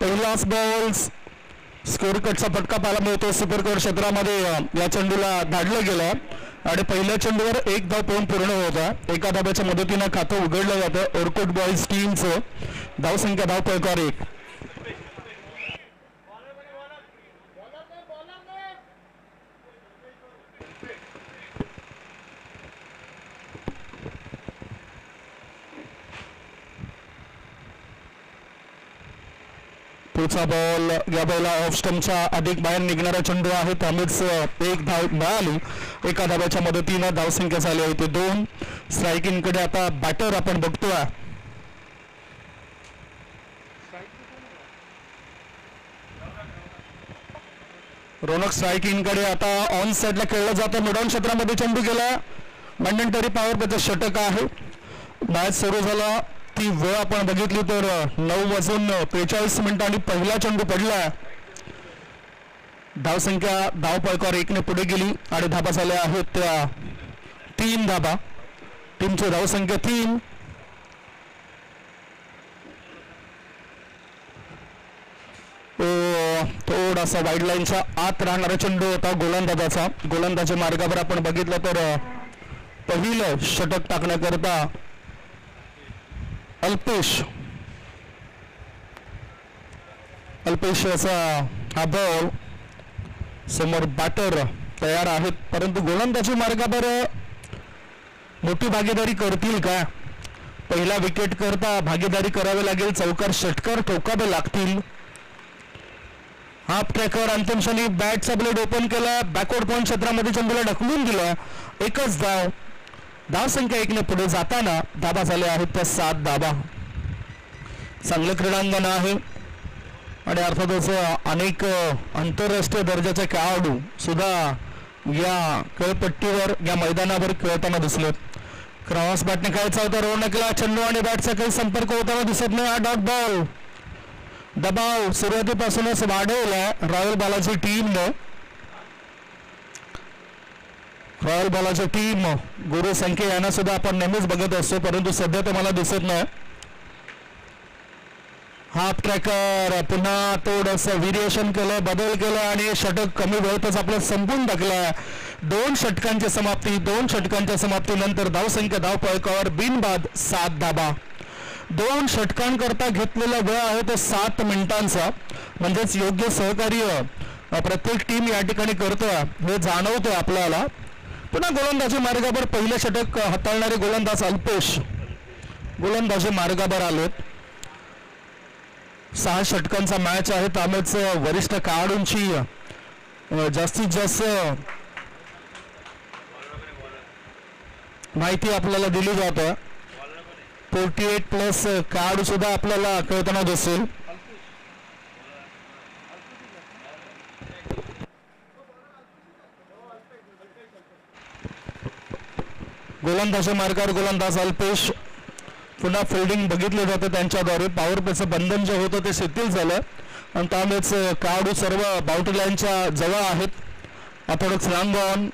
Speaker 1: पहिलाच बॉल स्कोर कटचा फटका पाहायला मिळतो. सुपरकोर क्षेत्रामध्ये या चेंडूला धाडलं गेलं आणि पहिल्या चेंडूवर 1 धाव पाहून पूर्ण होता. एका धाब्याच्या मदतीनं खातं उघडलं जातं अर्कुट बॉईज टीमचं. धावसंख्या धावपळकार 1. पुढचा बॉल या बॉलला ऑफ स्टंपच्या अधिक बाहेर निघणारा चेंडू आहे. त्यामुळेच 1 धाव मिळाली. एका धाब्याच्या मदतीनं धावसंख्या झाली होती 2. स्ट्रायकिंगकडे आता बॅटर आपण बघतोय. रोनक स्ट्रायकिंगकडे आता ऑन साइडला खेळलं जातं. मिडॉन क्षेत्रामध्ये चेंडू गेला. मॅन्डेटरी पॉवर प्लेचं षटक आहे. मॅच सुरू झाला ती वेळ आपण बघितली तर 9:43 पहिला चेंडू पडला. धावसंख्या धावपळकार 1 ने पुढे गेली आणि धाबा झाल्या आहेत त्या 3 धाबा. टीमची धावसंख्या 3. थोडासा वाईड लाईनच्या आत राहणारा चेंडू होता गोलंदाजाचा. गोलंदाजी मार्गावर आपण बघितलं तर पहिलं षटक टाकण्याकरता अल्पेशचा हा बॉल. समोर बॅटर तयार आहेत परंतु गोलंदाजी मार्गावर मोठी भागीदारी करतील का? पहिला विकेट करता भागीदारी करावी लागेल. चौकार षटकार ठोकावे लागतील. हाफ ट्रॅकर अंतिम क्षणी बॅटचा ब्लेड ओपन केला. बॅकवर्ड पॉइंट क्षेत्रामध्ये चेंडूला ढकलून दिला. 1च धाव. धावसंख्या 1 ने पुढे जाताना धाबा झाले आहेत त्या 7 धाबा. चांगलं क्रीडांगण आहे आणि अर्थातच अनेक आंतरराष्ट्रीय दर्जाचे खेळाडू सुद्धा या खेळपट्टीवर या मैदानावर खेळताना दिसलेत. क्रॉस बॅटने काय चालतं रोनकला. चेंडू आणि बॅटचा काही संपर्क होताना दिसत नाही. हा डॉट बॉल. दबाव सुरुवातीपासूनच वाढवला रॉयल बालाजी टीमने. रॉयल बालाजी टीम गुरु संख्ये यांना सुद्धा आपण नेहमीच बघत असतो परंतु सध्या ते मला दिसत नाही. हाफ ट्रॅकर पुन्हा थोडंसं व्हेरिएशन केलं, बदल केला आणि षटक कमी वेळेतच आपलं संपून टाकलं. 2 षटकांची समाप्ती. 2 षटकांच्या समाप्तीनंतर धावसंख्या धावपळकावर बिनबाद 7 धाबा. 2 षटकांकरता घेतलेला वेळ आहे तो 7 मिनिटांचा. म्हणजेच योग्य सहकार्य प्रत्येक टीम या ठिकाणी करतोय हे जाणवतोय आपल्याला. पुन्हा गोलंदाजी मार्गावर पहिलं षटक हाताळणारे गोलंदाज अल्पेश गोलंदाजी मार्गावर आलेत. 6 षटकांचा मॅच आहे त्यामुळेच वरिष्ठ खेळाडूंची जास्तीत जास्त माहिती आपल्याला दिली जाते. 48+ खेळाडू सुद्धा आपल्याला खेळताना दिसेल. गोलंदाजी मार्गावर गोलंदाज अल्पेश. पुन्हा फिल्डिंग बघितले जाते त्यांच्याद्वारे. पॉवर प्लेचं बंधन जे होतं ते शिथिल झालं आणि त्यामुळेच खेळाडू सर्व बाउंड्री लाईनच्या जवळ आहेत. अथोडक्स लांब on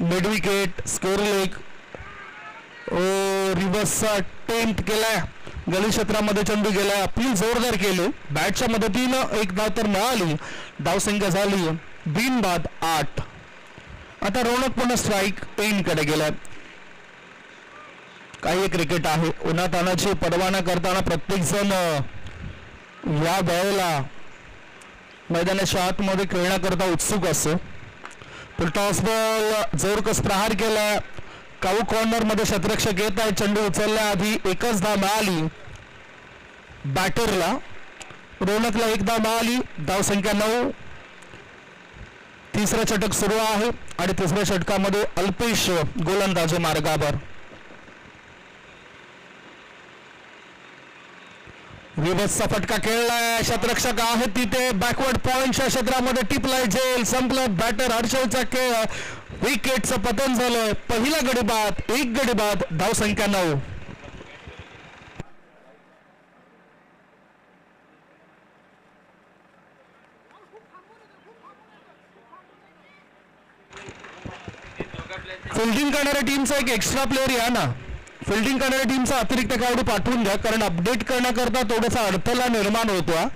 Speaker 1: mid wicket square leg. रिव्हर्सचा अटेम्प्ट केलाय. गली क्षेत्रामध्ये चेंडू गेलाय. अपील जोरदार केली. बॅटच्या मदतीनं 1 धाव तर मिळाली. धावसंख्या झाली बिनबाद 8. आता रोनक पुन्हा स्ट्राईक कडे गेलाय. काही क्रिकेट आहे. उन्हातानाची पर्वा न करताना प्रत्येक जण या वेळेला मैदानाच्या आतमध्ये खेळण्याकरता उत्सुक असतो. टॉस बॉल जोरकस प्रहार केला. काऊ कॉर्नर मध्ये क्षेत्ररक्षक येत आहे. चेंडू उचलण्याआधी एकच धाव मिळाली बॅटरला. रोनकला एक धाव मिळाली. धावसंख्या 9. तिसरं षटक सुरू आहे आणि तिसऱ्या षटकामध्ये अल्पेश गोलंदाजी मार्गावर. रिव्हर्सचा फटका खेळलाय. क्षेत्ररक्षक आहे तिथे बॅकवर्ड पॉइंटच्या क्षेत्रामध्ये टिपलाय झेल. संपलं बॅटर हर्षलचा खेळ. विकेटचं पतन झालंय. पहिला गडी बाद, 1 गडी बाद. धावसंख्या 9. फिल्डिंग करणाऱ्या टीमचा एक एक्स्ट्रा प्लेअर या ना. फिल्डिंग करणाऱ्या टीमचा अतिरिक्त खेळाडू पाठवून घ्या, कारण अपडेट करण्याकरता थोडासा अडथळा निर्माण होतो.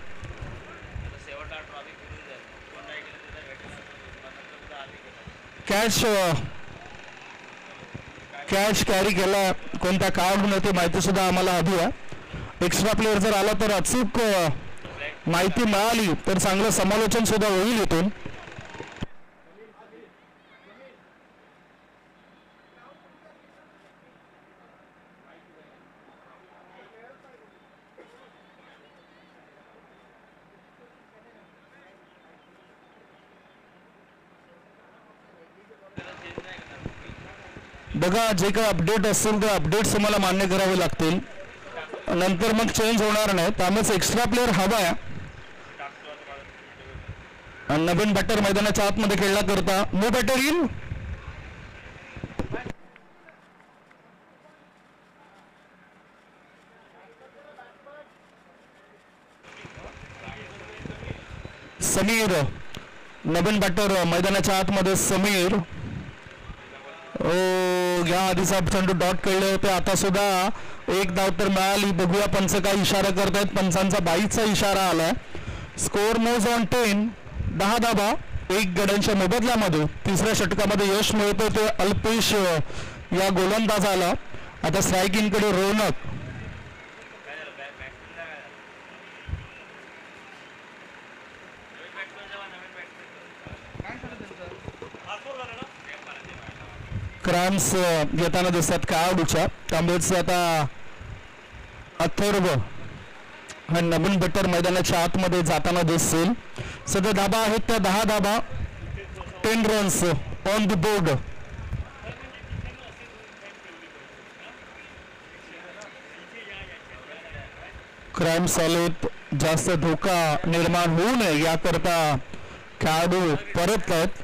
Speaker 1: कॅच कॅरी केला कोणत्या खेळाडूने ते माहिती सुद्धा आम्हाला हवी आहे. एक्स्ट्रा प्लेअर जर आला तर अचूक माहिती मिळाली तर चांगलं समालोचन सुद्धा होईल इथून. बघा, जे काही अपडेट असतील ते अपडेट्स तुम्हाला मान्य करावे लागतील. नंतर मग चेंज होणार नाही. त्यामुळेच एक्स्ट्रा प्लेअर हवा आहे. नवीन बॅटर मैदानाच्या आतमध्ये खेळला करता नो बॅटर येईल. समीर नवीन बॅटर मैदानाच्या आतमध्ये. समीर या आधीचा चेंडू डॉट खेळले होते. आता सुद्धा एक धाव तर मिळाली. बघूया पंच काय इशारा करतायत. पंचांचा 22चा इशारा आलाय. स्कोर मोज ऑन 10. 10 धावा 1 गड्यांच्या मोबदल्यामध्ये. तिसऱ्या षटकामध्ये यश मिळतो ते अल्पेश या गोलंदाजाला. आता स्ट्रायकिंगकडे रोनक. क्रॅम्स येताना दिसतात खेळाडूच्या. त्यामुळेच आता अथर्व हा नवीन बॅटर मैदानाच्या आतमध्ये जाताना दिसतील. सध्या धाबा आहेत त्या 10 धाबा. 10 रन्स ऑन द बोर्ड. क्रॅम्स आलेत. जास्त धोका निर्माण होऊ नये याकरता खेळाडू परत आहेत.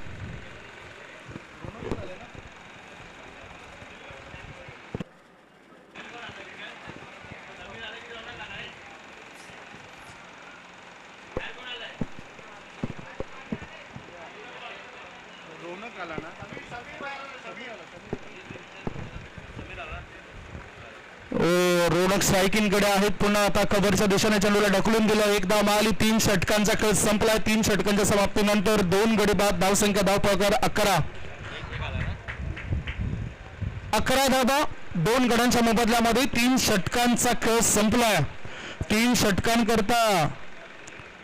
Speaker 1: रोनक स्ट्रायकिंगकडे आहेत. पुन्हा आता कव्हरच्या दिशेने चेंडूला ढकलून दिलं. एक धाव मिळाली. 3 षटकांचा खेळ संपलाय. 3 षटकांच्या समाप्तीनंतर 2 गडी बाद. धावसंख्या धावपगार 11. 11 धावा 2 गड्यांच्या मोबदल्यामध्ये. 3 षटकांचा खेळ संपलाय. 3 षटकांकरता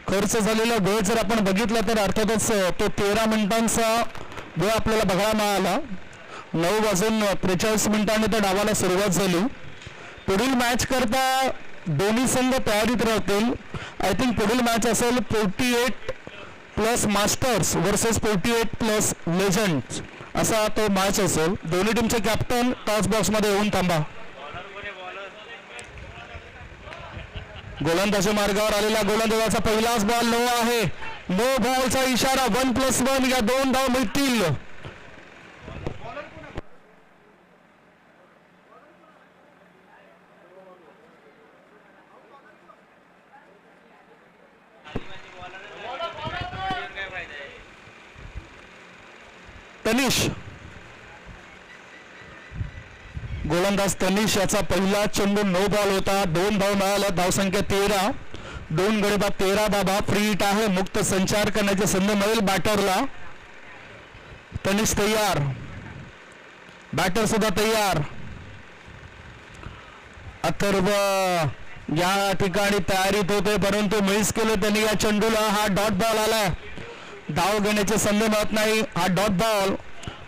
Speaker 1: खर्च झालेला वेळ जर आपण बघितला तर अर्थातच तो 13 मिनिटांचा वेळ आपल्याला बघायला मिळाला. 9:43 त्या डावाला सुरुवात झाली. पुढील मॅच करता दोन्ही संघ तयारीत राहतील. आय थिंक पुढील मॅच असेल 48 plus masters versus 48 plus legends असा तो मॅच असेल. दोन्ही टीमचे कॅप्टन टॉस बॉक्स मध्ये येऊन थांबा. गोलंदाजी मार्गावर आलेला गोलंदाजाचा पहिलाच बॉल नो आहे. नो बॉलचा इशारा. 1+1 या 2 धाव मिळतील. तनिष गोलंदाज तनिष याचा पहिला चेंडू नो बॉल होता. 2 धाव मिळाल्या. धावसंख्या 13. 2 गडी बाद 13 धावा. फ्री हिट आहे. मुक्त संचार करण्याची संधी मिळेल बॅटरला. तनिष तयार. बॅटर सुद्धा तयार. अथर्व या ठिकाणी तयारीत होते परंतु मिस केलं त्यांनी या चेंडूला. हा डॉट बॉल आलाय. धाव घेण्याची संधी मिळत नाही. हा डॉट बॉल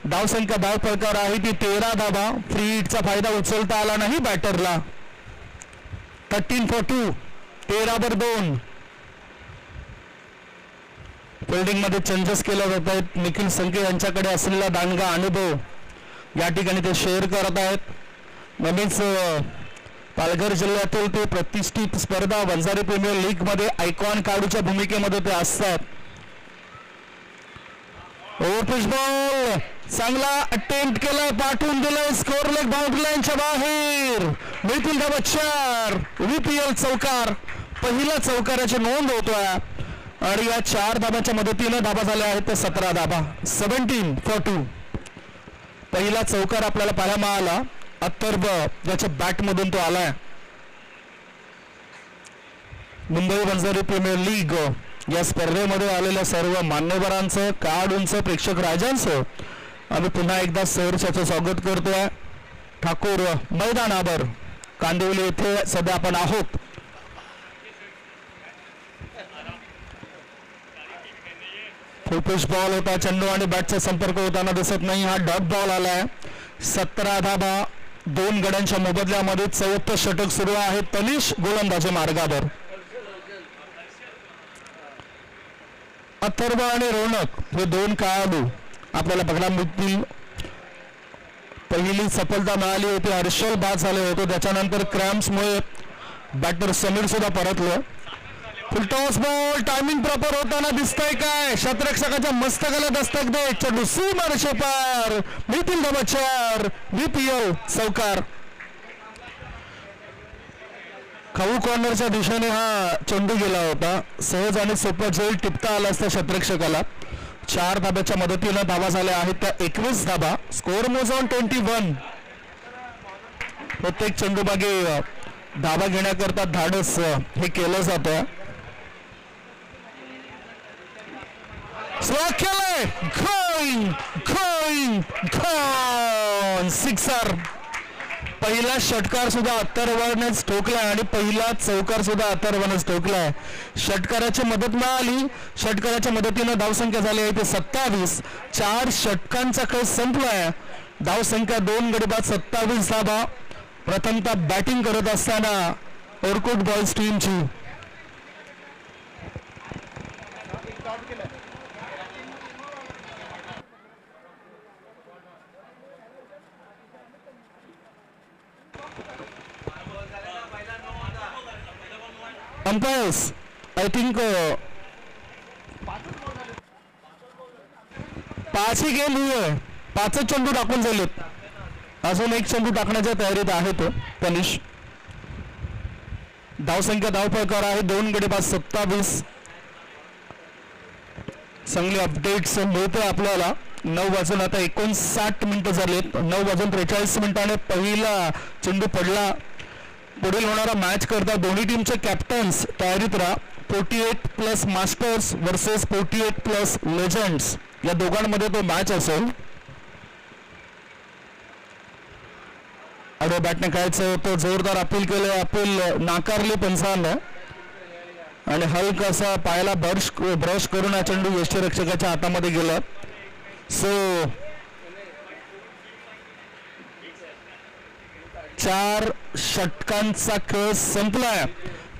Speaker 1: धावसंख्या धाव प्रकार आहे ती 13 धावा. फ्री हिटचा फायदा उचलता आला नाही बॅटरला. 13 for 2, 13/2. फिल्डिंग मध्ये चेंजेस केले जात आहेत. निखिल संके यांच्याकडे असलेला दांडगा अनुभव या ठिकाणी ते शेअर करत आहेत. नेहमीच पालघर जिल्ह्यातील ते प्रतिष्ठित स्पर्धा वंजारी प्रीमियर लीग मध्ये आयकॉन खेळाडूच्या भूमिकेमध्ये ते असतात. ओव्हरपिच बॉल चांगला अटेम्प्ट केलाय, पाठवून दिलाय, स्कोर लेग बाउंड्री लाईनच्या बाहेर. मिळतील धावा 4. VPL चौकार, पहिला चौकाराची नोंद होतोय आणि या 4 धाबाच्या मदतीनं धाबा झाल्या आहेत ते 17 धाबा. 17 for 2. पहिला चौकार आपल्याला पाहायला मिळाला. अथर्व ज्याच्या बॅट मधून तो आलाय. मुंबई वंजारी प्रीमियर लीग या स्पर्धेमध्ये आलेल्या सर्व मान्यवरांचं, खेळाडूंचं, प्रेक्षक राजांचं आम्ही पुन्हा एकदा सहर्षाचं स्वागत करतोय. ठाकूर मैदानावर कांदिवली येथे सध्या आपण आहोत. फुलपिच बॉल होता, चेंडू आणि बॅटचा संपर्क होताना दिसत नाही. हा डॉट बॉल आलाय. 17 धाबा 2 गड्यांच्या मोबदल्यामध्ये 34 षटक सुरू आहे. तनिष गोलंदाजी मार्गावर. अथर्व आणि रोनक हे 2 खेळाडू आपल्याला बघायला मिळतील. पहिली सफलता मिळाली होती, हर्षल बाद झाले होते. त्याच्यानंतर क्रॅम्प्समुळे बॅटर समीर सुद्धा परतलं. फुलटॉस बॉल टायमिंग प्रॉपर होताना दिसतंय काय? शतरक्षकाच्या मस्तकाला दस्तक दे. चेंडू सीमार शेपार, मिळतील धावा 4. VPL चौकार. खाऊ कॉर्नरच्या दिशेने हा चेंडू गेला होता. सहज आणि सोपं झेल टिपता आला असता शतरक्षकाला. 4 धाब्याच्या मदतीनं धावा झाल्या आहेत त्या 21 धाबा. स्कोर मोज ऑन 21. प्रत्येक चेंडूमागे धावा घेण्याकरता धाडस हे केलं जातं. सिक्सर. पहिला षटकार सुद्धा अथर्वनेच ठोकलाय आणि पहिला चौकार सुद्धा अथर्वनेच ठोकलाय. षटकाराची मदत मिळाली. षटकाराच्या मदतीनं धावसंख्या झाली आहे ते 27. 4 षटकांचा खेळ संपलाय. धावसंख्या 2 गडी बाद 27 धावा. प्रथमतः बॅटिंग करत असताना ओरकुट बॉयज टीमची अंपायर्स आय थिंक 5 गेम हुए. 5 चेंडू टाकून झालेत. अजून 1 चेंडू टाकण्याच्या तयारीत आहे तो तनिष. धावसंख्या धाव प्रकार आहे 2 गडी बाद 27. चांगले अपडेट्स मिळते आपल्याला. 9 वाजून आता 59 मिनिटं झालेत. 9 वाजून 43 मिनिटाने पहिला चेंडू पडला. पुढील होणारा मॅच करता दोन्ही टीमचे कॅप्टन्स तयारीत राहा. 48+ मास्टर्स वर्सेस 48+ लेजंड्स या दोघांमध्ये तो मॅच असेल. आडव्या बॅटने खेळायचं तो जोरदार अपील केलं. अपील नाकारली पंचानं आणि हलका असा पायाला ब्रश करून हा चेंडू यष्टीरक्षकाच्या हातामध्ये गेला. सो 4 षटकांचा खेळ संपलाय.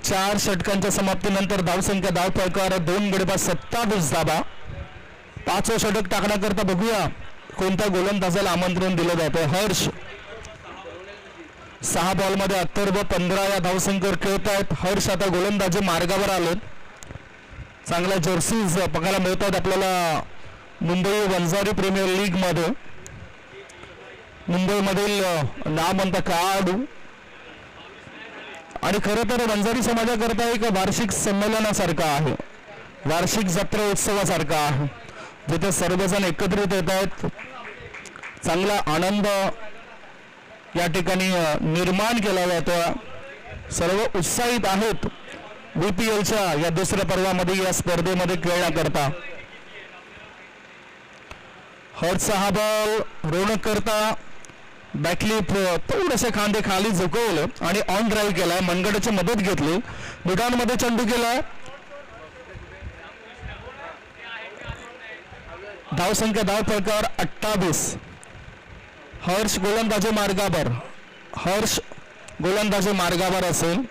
Speaker 1: 4 षटकांच्या समाप्तीनंतर धावसंख्या धाव प्रकार 2 गडी बाद 27 धाबा. 5वं षटक टाकण्याकरता बघूया कोणत्या गोलंदाजाला आमंत्रण दिलं जातं. हर्ष 6 बॉलमध्ये अथर्व 15 या धावसंख्येवर खेळत आहेत. हर्ष आता गोलंदाजी मार्गावर आलेत. चांगल्या जर्सीज बघायला मिळतात आपल्याला मुंबई वंजारी प्रीमियर लीग मध्ये. मुंबईमधील नामवंत खेळाडू आणि खरं तर वंजारी समाजाकरता एक वार्षिक संमेलनासारखा आहे, वार्षिक जत्रा उत्सवासारखा आहे, जिथे सर्वजण एकत्रित येत आहेत. चांगला आनंद या ठिकाणी निर्माण केला जातो. सर्व उत्साहित आहेत VPLच्या या दुसऱ्या पर्वामध्ये या स्पर्धेमध्ये खेळण्याकरता. हर्षचा हा बॉल रोनक करता बॅकलिप थोडेसे खांदे खाली झुकवले आणि ऑन ड्राईव्ह केलाय. मनगटाची मदत घेतली. मिडानमध्ये चेंडू केलाय. धावसंख्या धाव प्रकार 28. हर्ष गोलंदाजी मार्गावर, हर्ष गोलंदाजी मार्गावर असेल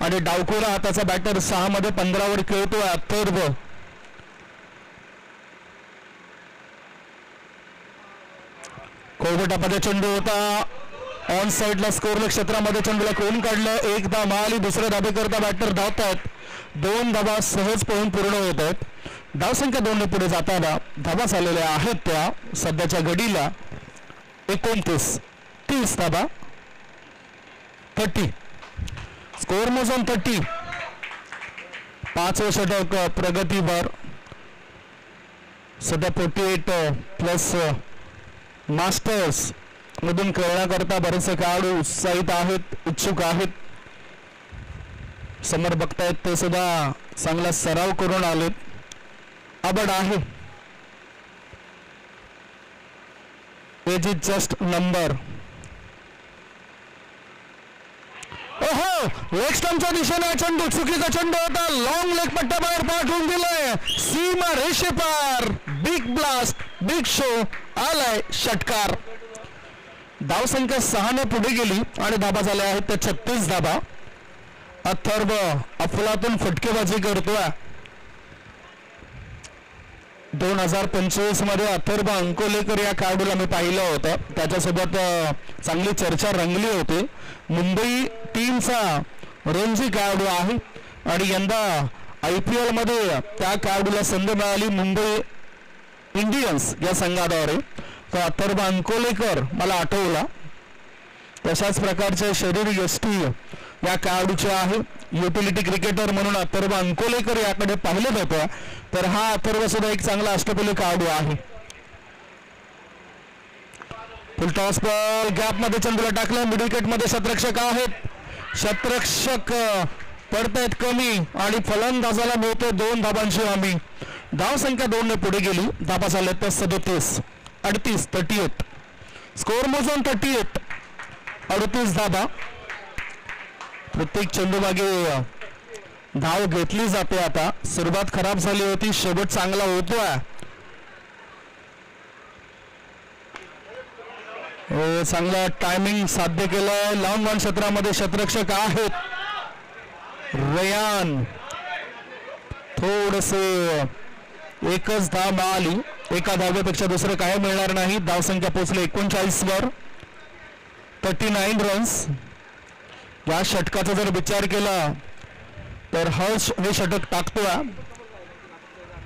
Speaker 1: आणि डावखोरा हाताचा बॅटर 6 मध्ये 15 वर खेळतोय अथर्व. कोलगटामध्ये चेंडू होता ऑन साइडला स्कोरला क्षेत्रामध्ये चेंडूला कोण काढलं. एक धाव मिळाली. दुसऱ्या धाबेकरता बॅटर धावतात. 2 धाबा सहज पळून पूर्ण होत आहेत. धावसंख्या 2 ने पुढे जाताना धाबा झालेल्या आहेत त्या सध्याच्या घडीला 29. 30 धाबा 30. स्कोर मोजून 30. 5वे षटक प्रगतीवर. सध्या 48 प्लस मास्टर्स मधून खेळण्याकरता बरेचसे खेळाडू उत्साहित आहेत, इच्छुक आहेत. समोर बघतायत ते सुद्धा चांगला सराव करून आलेत. आवड आहे. Age is just number. ओहो, लेग स्टंपच्या दिशेने चेंडू चुकीचा चेंडू होता. लॉंग लेग पट्ट्याबाहेर पाठवून दिलंय. सीमा रेषेपार. बिग ब्लास्ट, बिग शो आलाय षटकार. धावसंख्या 6 ने पुढे गेली आणि धाबा झाल्या आहेत त्या 36 धाबा. अथर्व अफलातून फटकेबाजी करतोय. 2025 मध्ये अथर्व अंकोलेकर या खेळाडूला मी पाहिलं होतं. त्याच्यासोबत चांगली चर्चा रंगली होती. मुंबई टीमचा रणजी खेळाडू आहे आणि यंदा IPL मध्ये त्या खेळाडूला संधी मिळाली मुंबई इंडियन्स या संघाद्वारे. तर अथर्व अंकोलेकर मला आठवला. तशाच प्रकारचे शरीर यष्टी या खेळाडूचे आहे. युटिलिटी क्रिकेटर म्हणून अथर्व अंकोलेकर याकडे पाहिलं जातं. तर हा अथर्व सुद्धा एक चांगला अष्टपैलू खेळाडू आहे. फुल टॉस बॉल गॅप मध्ये चेंडूला टाकलं. मिड विकेट मध्ये शतरक्षक आहेत. शतरक्षक पडतायत कमी आणि फलंदाजाला मिळतो 2 धाबांची हमी. धावसंख्या 2 ने पुढे गेली. धाबा झाल्या तर 37. 38. 38. स्कोर मोजून 38. 38 धाबा. प्रत्येक चेंडूमागे धाव घेतली जाते. आता सुरुवात खराब झाली होती, शेवट चांगला होतोय. चांगला टायमिंग साध्य केलंय. लॉंग ऑन क्षेत्रामध्ये शतरक्षक आहेत. रयान थोडसे एकच धाव मिळाली. एका धावेपेक्षा दुसरं काय मिळणार नाही. धावसंख्या पोहोचली 39 वर. 39 रन्स. या षटकाचा जर विचार केला तर हर्ष हे षटक टाकतोय.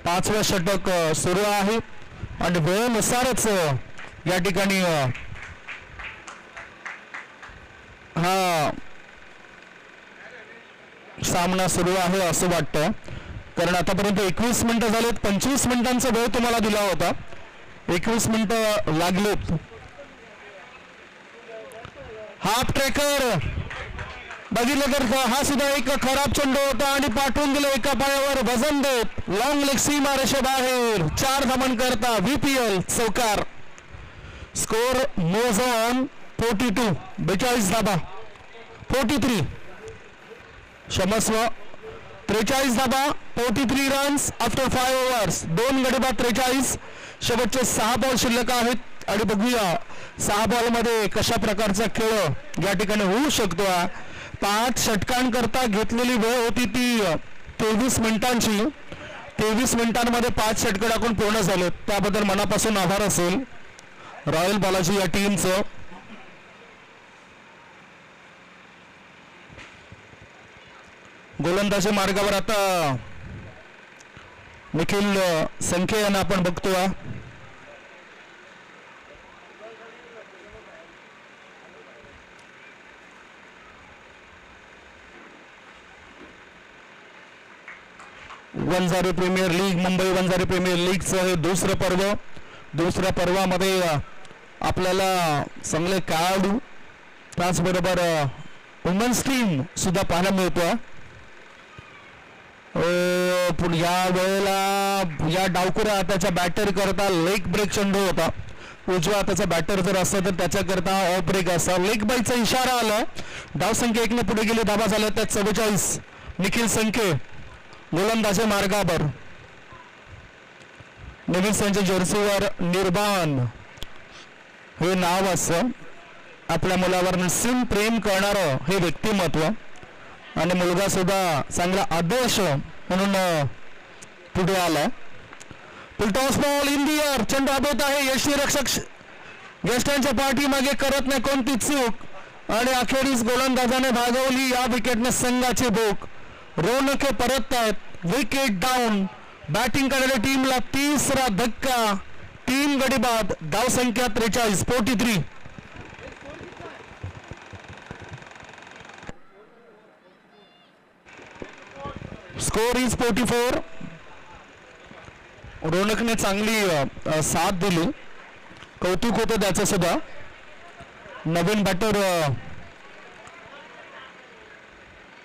Speaker 1: 5वे षटक सुरू आहे आणि वेळेनुसारच या ठिकाणी हा सामना सुरू आहे असं वाटतं. कारण आतापर्यंत 21 मिनिटं झालेत. 25 मिनिटांचा वेळ तुम्हाला दिला होता. 21 मिनिटं लागलेत. हाफ ट्रेकर बघितलं तर हा सुद्धा एक खराब चेंडू होता आणि पाठवून दिलं एका पायावर वजन देत. लॉंग लेग सीमा रेषेबाहेर. 4 धावन करता VPL चौकार. स्कोर मोज ऑन 42. 42 धाबा. 43 क्षमस्व 43 धाबा. 43 रन्स आफ्टर 5 ओव्हर्स. 2 गडी बाद 43. शेवटचे 6 बॉल शिल्लक आहेत आणि बघूया 6 बॉल मध्ये कशा प्रकारचा खेळ या ठिकाणी होऊ शकतो. 5 षटकांकरता घेतलेली वेळ होती ती 23 मिनिटांची. 23 मिनिटांमध्ये 5 षटक टाकून पूर्ण झाले. त्याबद्दल मनापासून आभार असेल रॉयल बालाजी या टीमचं. गोलंदाजी मार्गावर आता निखिल संखे यांना आपण बघतोय. Vanjari premier league, Mumbai Vanjari premier लीगचं हे दुसरं पर्व. दुसऱ्या पर्वामध्ये आपल्याला चांगले खेळाडू त्याचबरोबर वुमन्स टीम सुद्धा पाहायला मिळतो. या वेळेला या डावकुऱ्या हाताच्या बॅटर करता लेग ब्रेक चेंडू होता. उजव्या हाताचा बॅटर जर असता तर त्याच्याकरता ऑफ ब्रेक असा. लेग बाईचा इशारा आला. धावसंख्या 1 ने पुढे गेली. धाबा झाल्या त्यात 44. निखिल संखे गोलंदाजी मार्गावर. नेहमीच त्यांच्या जर्सीवर निर्बाण हे नाव असतं. आपल्या मुलावर निस्सीम प्रेम करणारं हे व्यक्तिमत्व आणि मुलगा सुद्धा चांगला आदर्श म्हणून पुढे आलाय. Toss ball in the air, चेंडू आबोत आहे. यष्टीरक्षक गेस्टांच्या पाठीमागे करत नाही कोणती चूक आणि अखेरीस गोलंदाजाने भागवली या विकेटने संघाची भूक. रोनके परततायत. Wicket down. बॅटिंग करणाऱ्या टीमला तिसरा धक्का. 3 गडी बाद. धाव संख्या 43 43. Score is 44. रोनकने चांगली साथ दिली. कौतुक होतं त्याचं सुद्धा. नवीन बॅटर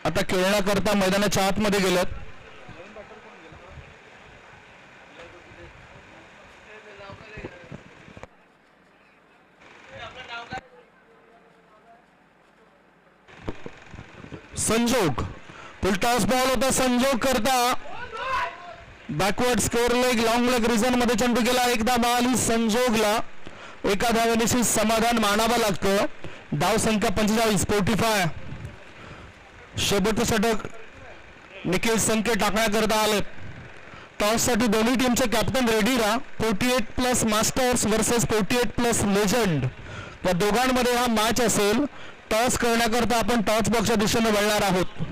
Speaker 1: आता खेळण्याकरता मैदानाच्या आतमध्ये गेलेत. संजोग टॉस बॉल होता. संजोग करता backward score leg long leg reason मध्ये चेंडू गेला. एकदा माली संजोगला एका धावेनिशी समाधान मानावं लागतं. धाव संख्या 45 45. शेवटचं षटक निखिल संकेत टाकण्याकरता आले. टॉससाठी दोन्ही टीमचे कॅप्टन रेडी राहा. 48+ मास्टर्स वर्सेस 48+ लेजंड या दोघांमध्ये हा मॅच असेल. टॉस करण्याकरता आपण टॉस बॉक्सच्या दिशेने वळणार आहोत.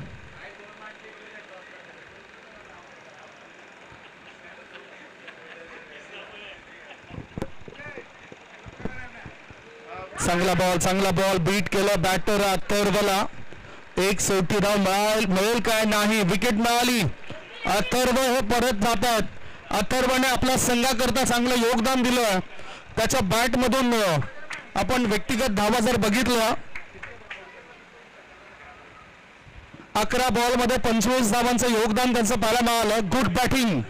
Speaker 1: चांगला बॉल बीट केलं बॅटर अथर्वला. एक सोटी धाव मिळेल काय नाही. विकेट मिळाली. अथर्व हे परत जातात. अथर्वने आपल्या संघाकरता चांगलं योगदान दिलं. त्याच्या बॅट मधून आपण व्यक्तिगत धावा जर बघितल्या 11 बॉल मध्ये 25 धावांचं योगदान त्यांचं पाहायला मिळालं. Good batting.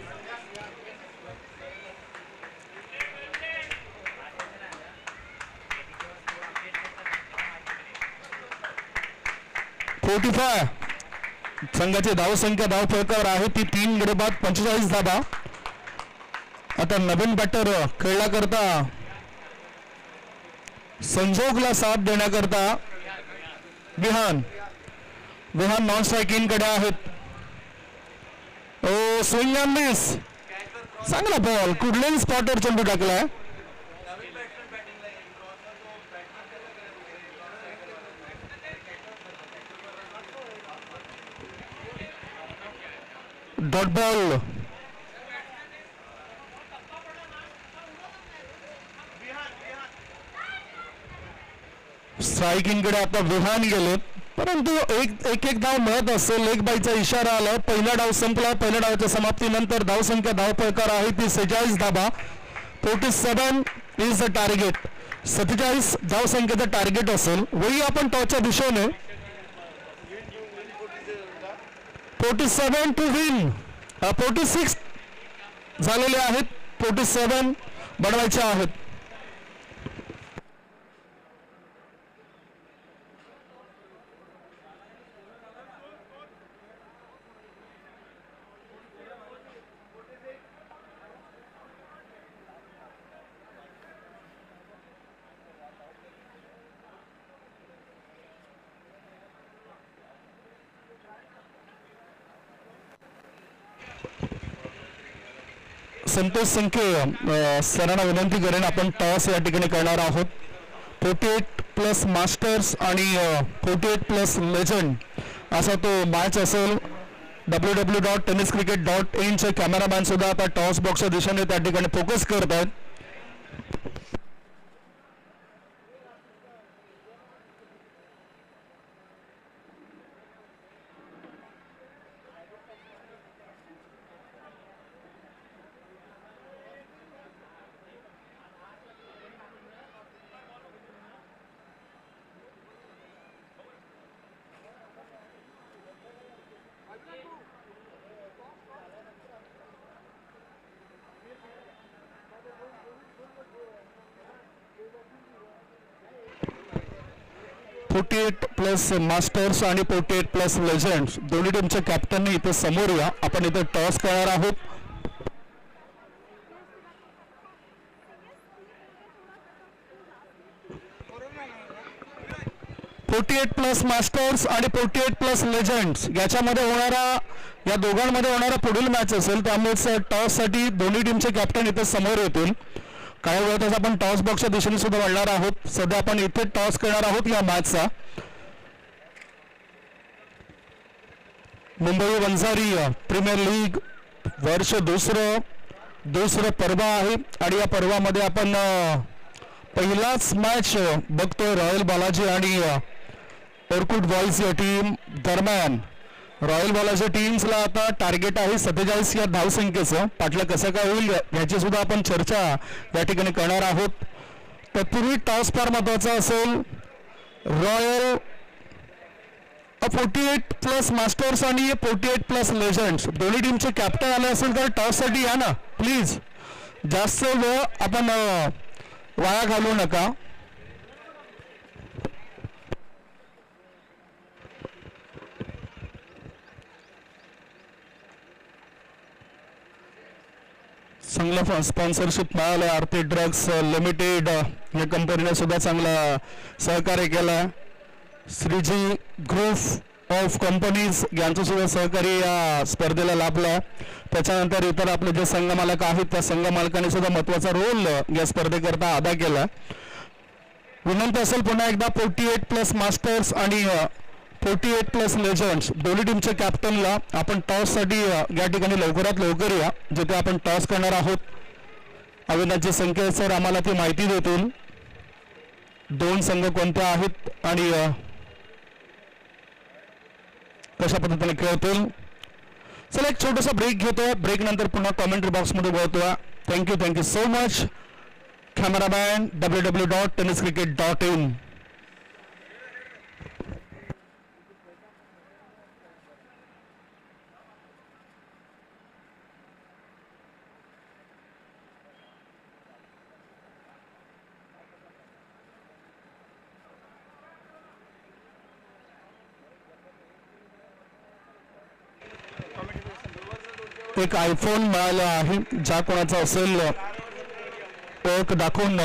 Speaker 1: संघाची धावसंख्या धाव फलकावर आहे ती 3 गडी बाद 45 धावा. आता नवीन बॅटर खेळण्याकरता संजोगला साथ देण्याकरता विहान नॉन स्ट्रायकिंग कडे आहेत. ओ स्विंग अँड मिस. चांगला बॉल कुठल्याही स्पॉटवर चेंडू टाकलाय. Dot ball. स्ट्रायकिंग कडे आता विहान गेले परंतु एक धाव मिळत असेल. एक बाईचा इशारा आला. पहिला डाव संपला. पहिल्या डावाच्या समाप्तीनंतर धाव संख्या धाव फलकावर आहे ती 46 धावा. 47 इज द टार्गेट. 47 धाव संख्येचं टार्गेट असेल. वही आपण टॉसच्या दिशेने 47 टू विन. 46 झालेले आहेत. 47 बनवायचे आहेत. संतोष संखे सरांना विनंती करेन आपण टॉस या ठिकाणी करणार आहोत. 48+ मास्टर्स आणि 48+ लेजंड असा तो मॅच असेल. www.tenniscricket.in चे कॅमेरामॅन सुद्धा आता टॉस बॉक्सच्या दिशेने त्या ठिकाणी फोकस करत आहेत. +48 मास्टर्स आणि 48+ लेजंड्स दोन्ही टीमचे कॅप्टन इथे समोर या. आपण इथे टॉस करणार आहोत. 48 प्लस मास्टर्स आणि 48 प्लस लेजंड्स याच्यामध्ये होणारा, या दोघांमध्ये होणारा पुढील मॅच असेल. त्यामुळे टॉससाठी दोन्ही टीमचे कॅप्टन इथे समोर येतील. काही वेळातच आपण टॉस बॉक्सच्या दिशेने सुद्धा वळणार आहोत. सध्या आपण इथे टॉस करणार आहोत या मॅचचा. मुंबई वंजारी प्रीमियर लीग वर्ष दुसरं पर्व आहे आणि या पर्वामध्ये आपण पहिलाच मॅच बघतोय रॉयल बालाजी आणि ओरकुट बॉईज या टीम दरम्यान. रॉयल बालाजी टीम्सला आता टार्गेट आहे 47 या धावसंख्येचं. पाठला कसं काय होईल याची सुद्धा आपण चर्चा या ठिकाणी करणार आहोत. तत्पूर्वी टॉस फार महत्वाचा असेल. रॉयल 48 प्लस मास्टर्स आणि 48 प्लस लेजंड्स दोन्ही टीमचे कॅप्टन आले असेल तर टॉससाठी या ना प्लीज. जास्त वेळ आपण वाया घालवू नका. चांगला स्पॉन्सरशिप मिळालं. आरती ड्रग्स लिमिटेड या कंपनीने सुद्धा चांगला सहकार्य केलं. श्रीजी ग्रुप ऑफ कंपनीज यांचं सुद्धा सहकार्य या स्पर्धेला लाभलं. त्याच्यानंतर इतर आपले जे संघ मालक आहेत त्या संघ मालकांनी सुद्धा महत्वाचा रोल या स्पर्धेकरता अदा केला. विनंती असेल पुन्हा एकदा 48 प्लस मास्टर्स आणि 48 प्लस लेजंड्स दोन्ही टीमच्या कॅप्टनला आपण टॉससाठी या ठिकाणी लवकरात लवकर या, जिथे आपण टॉस करणार आहोत. अविनाशजी संकेत सर आम्हाला ती माहिती देतील. 2 संघ कोणते आहेत आणि कशा पद्धतीने खेळतील. चला एक छोटासा ब्रेक घेतो. ब्रेक नंतर पुन्हा कॉमेंट्री बॉक्समध्ये बोलतो. Thank you so much. Cameraman www.tenniscricket.in. एक आयफोन मिळाला आहे. ज्या कोणाचा असेल ओळख दाखवून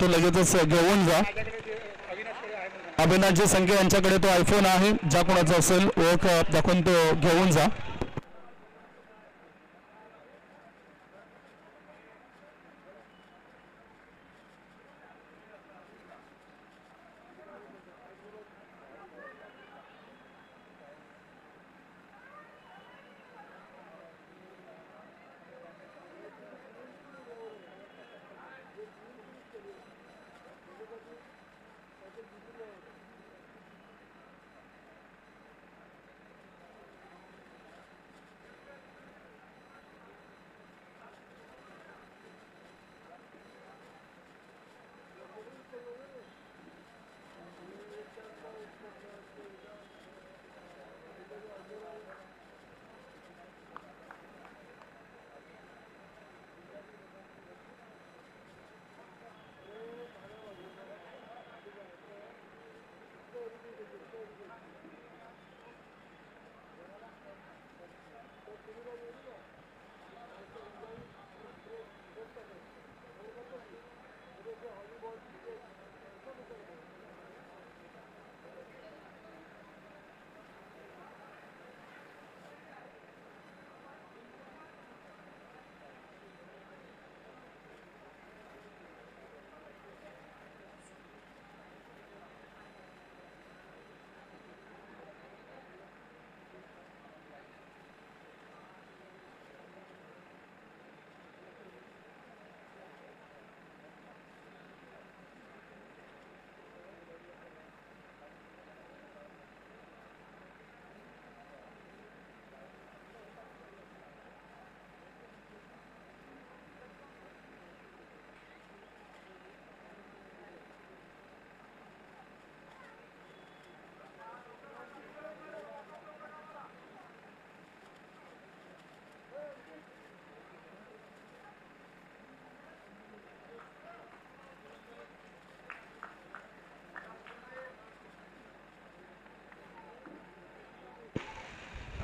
Speaker 1: तो लगेचच घेऊन जा. अविनाशजी संख्या यांच्याकडे तो आयफोन आहे. ज्या कोणाचा असेल ओळख दाखवून तो घेऊन जा.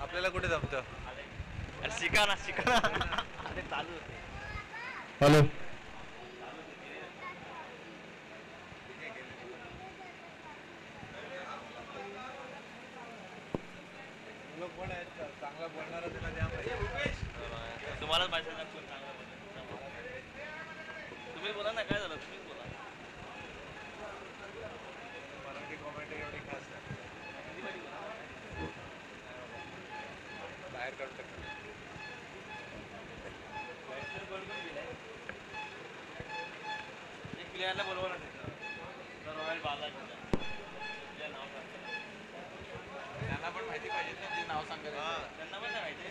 Speaker 6: आपल्याला कुठे जमतं? शिका ना अरे चालू.
Speaker 1: हॅलो
Speaker 6: बोला ना, काय झालं तुम्हीच बोला. एक प्लेयरला बोलवा ना तिथं. तर रॉयल बालाजीला. आपल्या नाव सांगा. त्यांना पण माहिती पाहिजे ना, ते नाव सांगायचं. त्यांना पण नाही माहिती.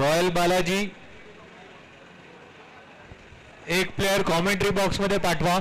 Speaker 7: रॉयल बालाजी एक प्लेयर कॉमेंट्री बॉक्स मध्ये पाठवा.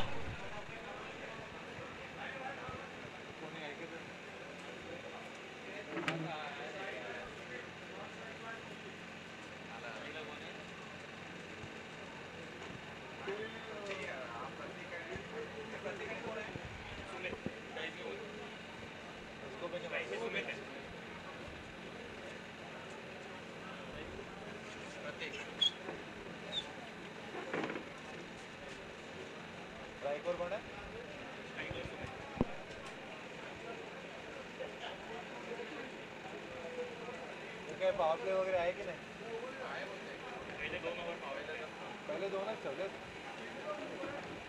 Speaker 8: पॉवर प्ले वगैरे आहे की नाही? पहिले दोनच ठेवलेत.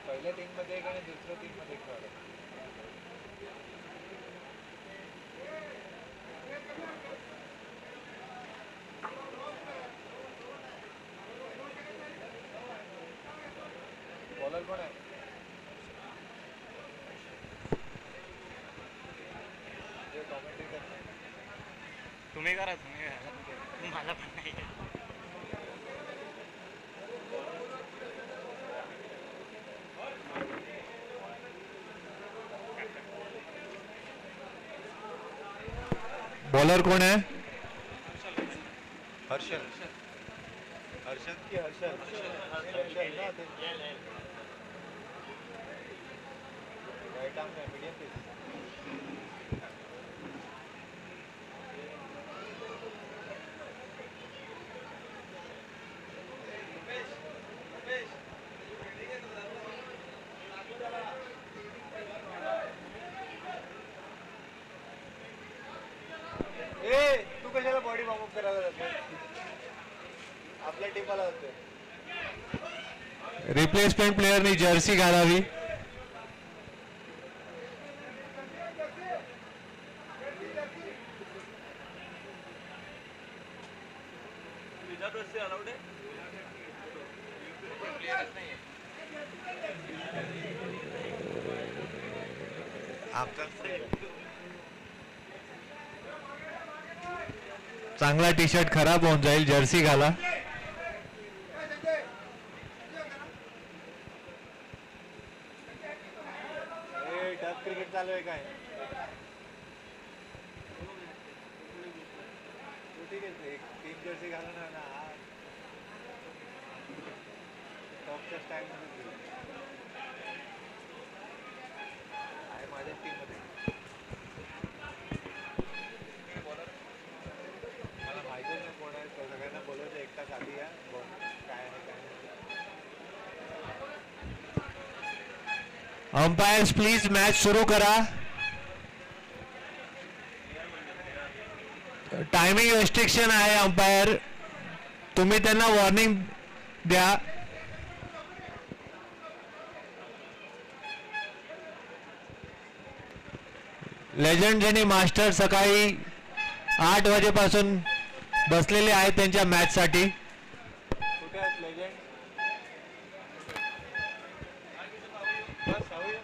Speaker 8: पहिल्या टीम मध्ये एक आणि दुसऱ्या टीम मध्ये एक ठेवलं. बॉलर कोण आहे? जे कॉमेंट्री करतात.
Speaker 6: तुम्ही करा, तुम्ही करा. मला पण नाही.
Speaker 7: बॉलर कोण आहे?
Speaker 8: हर्षल. हर्षद की हर्षल? हर्षल ना ते. राईट आर्म आहे, मीडियम पेस. तू कशाला बॉडी वॉर्म अप करायला जाते? आपल्या टीमाला जाते.
Speaker 7: रिप्लेसमेंट प्लेयरनी जर्सी घालावी. चांगला टी शर्ट खराब होऊन जाईल, जर्सी घाला.
Speaker 8: टफ क्रिकेट चालू आहे काय? ठीक आहे, एक टीम जर्सी घाला ना. टॉपच्या स्टाईल मध्ये आहे माझ्या टीम मध्ये. मला माहितीच नाही कोण आहे. सगळ्यांना बोलवलं एक तास आधी या. काय आहे काय नाही.
Speaker 7: अंपायर्स प्लीज मॅच सुरू करा. टायमिंग रेस्ट्रिक्शन आहे. अंपायर तुम्ही त्यांना वॉर्निंग द्या. लेजंड आणि मास्टर सकाळी 8 वाजेपासून बसलेले आहेत त्यांच्या मॅच साठी.
Speaker 8: कुठे आहेत लेजंड? बस जाऊया.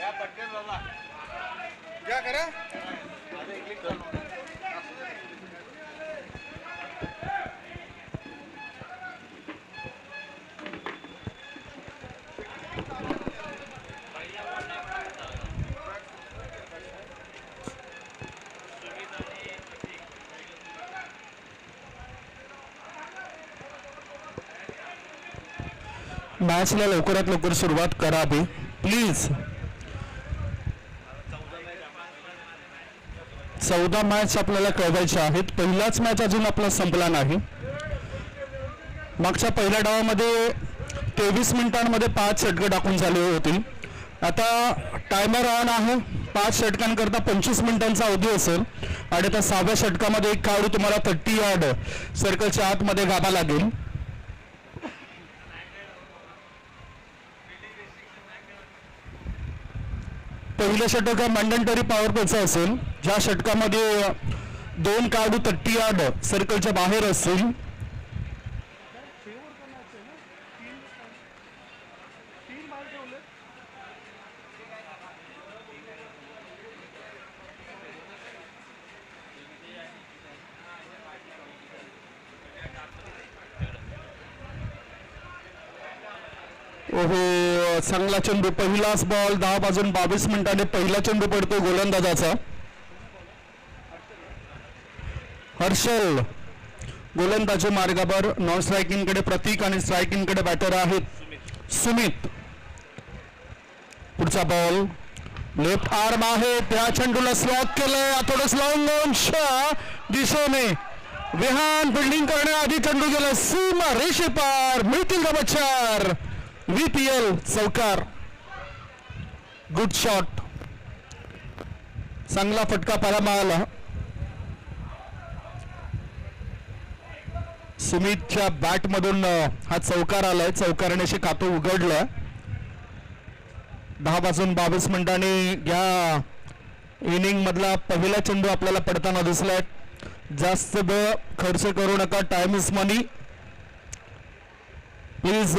Speaker 8: या पटकन बाबा. या करा. माझं एक क्लिक चालू.
Speaker 1: मॅचला लवकरात लवकर सुरुवात करावी प्लीज. 14 मॅच आपल्याला खेळवायच्या आहेत. पहिलाच मॅच अजून आपला संपला नाही. मागच्या पहिल्या डावामध्ये 23 मिनिटांमध्ये 5 षटकं टाकून झाले होते. आता टायमर ऑन आहे. 5 षटकांकरता 25 मिनिटांचा अवधी असेल. आणि आता 6व्या षटकामध्ये एक खेळाडू तुम्हाला 30 यार्ड सर्कलच्या आतमध्ये गाभा लागेल. पहिलं षटक हा मॅन्डेटरी पॉवर प्लेचं असेल, ज्या षटकामध्ये 2 खेळाडू 30 यार्ड सर्कलच्या बाहेर असतील. ओहो, चांगला चेंडू, पहिलाच बॉल. 10 वाजून 22 मिनिटांनी पहिला चेंडू पडतो गोलंदाजाचा. हर्षल गोलंदाजी मार्गावर. नॉन स्ट्रायकिंग कडे प्रतीक आणि स्ट्रायकिंग कडे बॅटर आहेत सुमित. पुढचा बॉल लेफ्ट आर्म आहे, त्या चेंडूला स्लॉक केलंय. थोडं लॉंगच्या दिशेने विहान फिल्डिंग करण्याआधी चेंडू गेला सीमा रेषेपार. मिळतील का 4? VPL चौकार. गुड शॉट, चांगला फटका पाहायला मिळाला. सुमितच्या बॅट मधून हा चौकार आलाय. चौकाराने अशी खातं उघडलं. 10 वाजून 22 मिनिटांनी या इनिंग मधला पहिला चेंडू आपल्याला पडताना दिसलाय. जास्त वेळ खर्च करू नका, टाइम इज मनी. प्लीज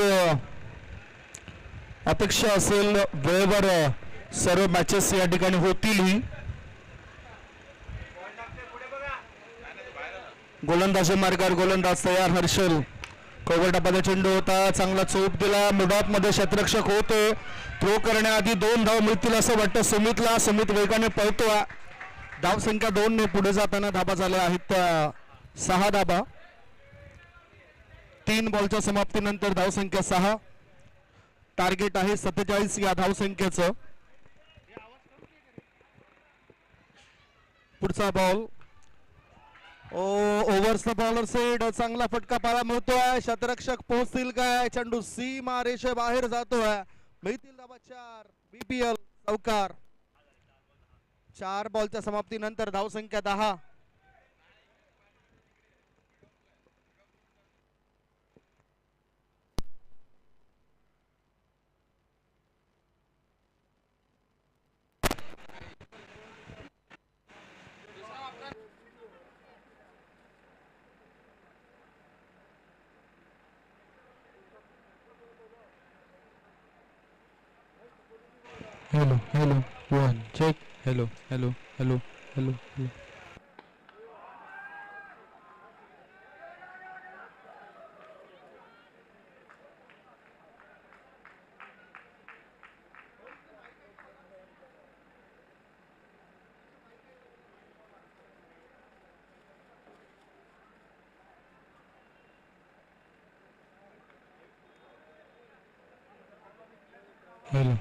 Speaker 1: अपेक्षा असेल वेळेवर सर्व मॅचेस या ठिकाणी होतील. गोलंदाजी मार्गावर गोलंदाज तयार. हर्षल कोवरटापादा चेंडू होता, चांगला चोप दिला. मिडऑफ मध्ये क्षेत्ररक्षक होते. थ्रो करण्याआधी 2 धाव मिळतील असं वाटतं सुमितला. सुमित वेगाने पळतो. धावसंख्या 2 ने पुढे जाताना धाबा झाल्या आहेत त्या 6 धाबा. 3 बॉलच्या समाप्तीनंतर धावसंख्या 6. टार्गेट आहे 47 या धावसंख्येचं. पुढचा ball overs the bowler set. चांगला फटका पाहायला मिळतोय. शतरक्षक पोहोचतील काय? चेंडू सीमा रेषे बाहेर जातोय. मिळतील धाबा 4. BPL चौकार. 4 बॉलच्या समाप्तीनंतर धावसंख्या 10.
Speaker 8: Hello hello 1 check. Hello hello hello hello hello. Hello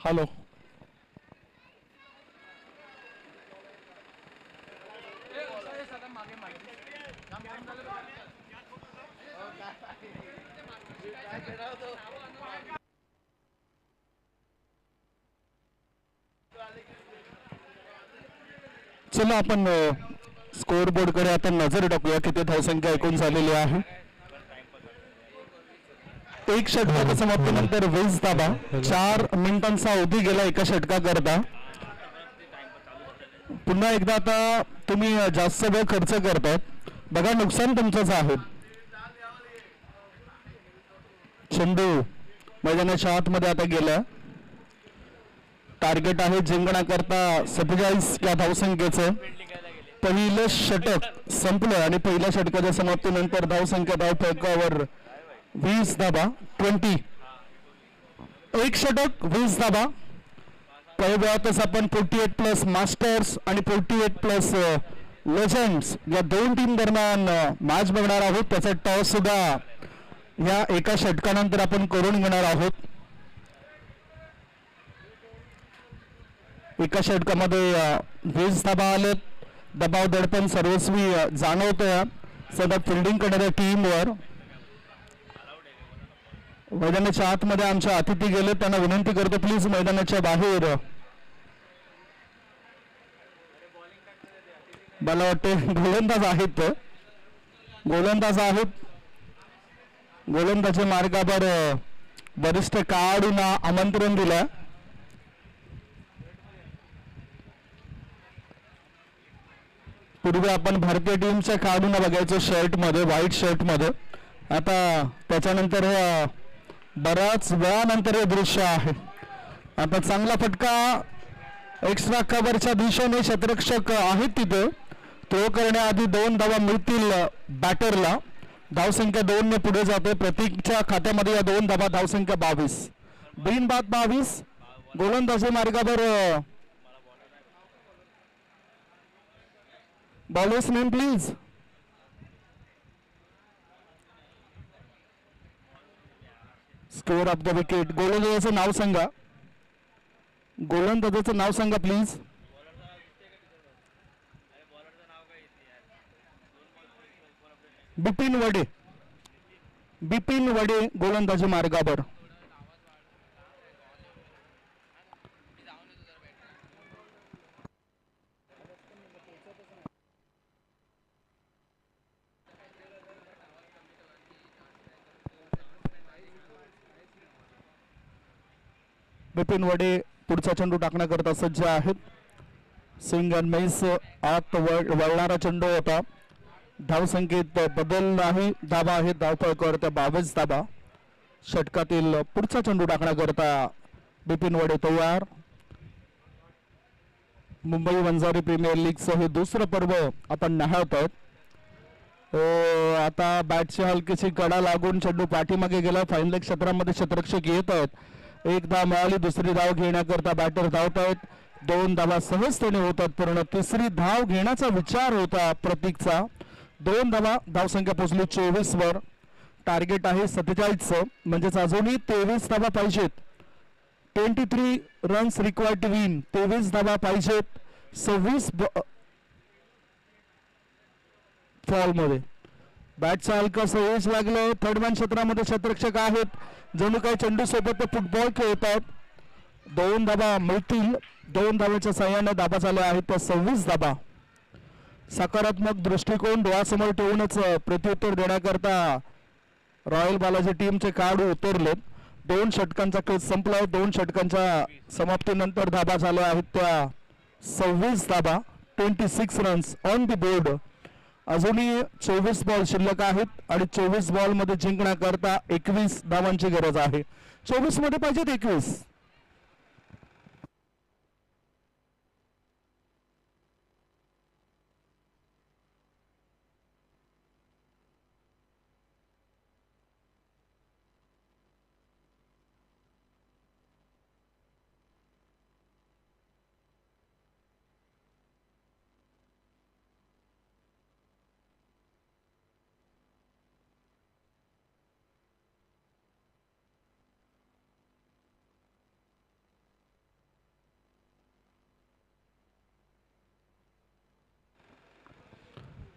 Speaker 1: hello. चला आपण स्कोर बोर्ड कडे आता नजर टाकूया. किती धावसंख्या एकूण झालेली आहे. 1 षटकाच्या समाप्तीनंतर 20 धाबा. 4 मिनिटांचा अवधी गेला एका षटकाकरता. पुन्हा एकदा आता तुम्ही जास्त वेळ खर्च करतायत बघा, नुकसान तुमचंच आहे. चेंडू मैदानाच्या आतमध्ये आता गेला. टार्गेट आहे जिंकण्याकरता 47 या धावसंख्येचं. पहिलं षटक संपलं आणि पहिल्या षटकाच्या समाप्तीनंतर धावसंख्या धावफलकावर 20 धाबा 20. 1 षटक 20 धाबा. काही वेळातच आपण 48+ मास्टर्स आणि 48+ लेजंड्स या दोन टीम दरम्यान मॅच बघणार आहोत. त्याचा टॉस सुद्धा या एका षटकानंतर आपण करून घेणार आहोत. एका षटकामध्ये 20 धाबा आलेत. दबाव दडपण सर्वस्वी जाणवतोय सध्या फिल्डिंग करणाऱ्या टीमवर. मैदानाच्या आतमध्ये आमच्या अतिथी गेले, त्यांना विनंती करतो प्लीज मैदानाच्या बाहेर. मला वाटते गोलंदाज आहेत, गोलंदाजी मार्गावर वरिष्ठ खेळाडूंना आमंत्रण दिलं. पूर्वी आपण भारतीय टीमच्या खेळाडूंना बघायचो शर्टमध्ये, व्हाईट शर्टमध्ये. आता त्याच्यानंतर बऱ्याच वेळानंतर हे दृश्य आहे. आता चांगला फटका एक्स्ट्रा कव्हरच्या दिशेने क्षेत्ररक्षक आहेत तिथे. तो करण्याआधी 2 धावा मिळतील बॅटरला. धावसंख्या 2 ने पुढे जाते. प्रतीकच्या खात्यामध्ये या 2 धावा, धावसंख्या 22. बिनबाद 22. गोलंदाजी मार्गावर bowlers name please. Square of the wicket. गोलंदाजाचं नाव सांगा, गोलंदाजाचं नाव सांगा प्लीज. बिपिन वडे, बिपिन वडे गोलंदाजी मार्गावर. बिपिन वडे पुढचा चेंडू टाकण्याकरता सज्ज आहेत. सिंग अँड मेस आत वळणारा चेंडू होता. धावसंख्येत बदल नाही. धाबा आहे धावपळकरता 22 धाबा. षटकातील पुढचा चेंडू टाकण्याकरता बिपिन वडे तयार. मुंबई वंजारी प्रीमियर लीगचं हे दुसरं पर्व आता न्याहाळत आहेत. आता बॅटची हलकीशी कडा लागून चेंडू पाठीमागे गेला. फाईनल क्षेत्रामध्ये क्षेत्ररक्षक येत आहेत. 1 धाव मिळाली. दुसरी धाव घेण्याकरता बॅटर धावत आहेत. 2 धावा सहजतेने होतात पूर्ण. तिसरी धाव घेण्याचा विचार होता प्रतीकचा. 2 धावा. धावसंख्या पोहोचली 24 वर. टार्गेट आहे 47, म्हणजेच अजूनही 23 धावा पाहिजेत. 23 रन्स रिक्वायर्ड टू विन. 23 धावा पाहिजेत 26 फॉल मध्ये. बॅटचा हलकासा एज लागलं. थर्डमॅन क्षेत्रामध्ये क्षेत्ररक्षक आहेत. जणू काही चेंडू सोबत ते फुटबॉल खेळतात. 2 धावा मिळतील. 2 धाव्याच्या सहाय्याने धाबा झाल्या आहेत त्या 26 धाबा. सकारात्मक दृष्टिकोन डोळ्यासमोर ठेवूनच प्रत्युत्तर देण्याकरता रॉयल बालाजी टीमचे खेळाडू उतरलेत. 2 षटकांचा खेळ संपलाय. 2 षटकांच्या समाप्तीनंतर धाबा झाल्या आहेत त्या 26 धाबा. 26 रन्स ऑन द बोर्ड. अजूनही 24 बॉल शिल्लक आहेत आणि 24 बॉल मध्ये जिंकण्याकरता 21 धावांची गरज आहे. 24 मध्ये पाहिजेत 21.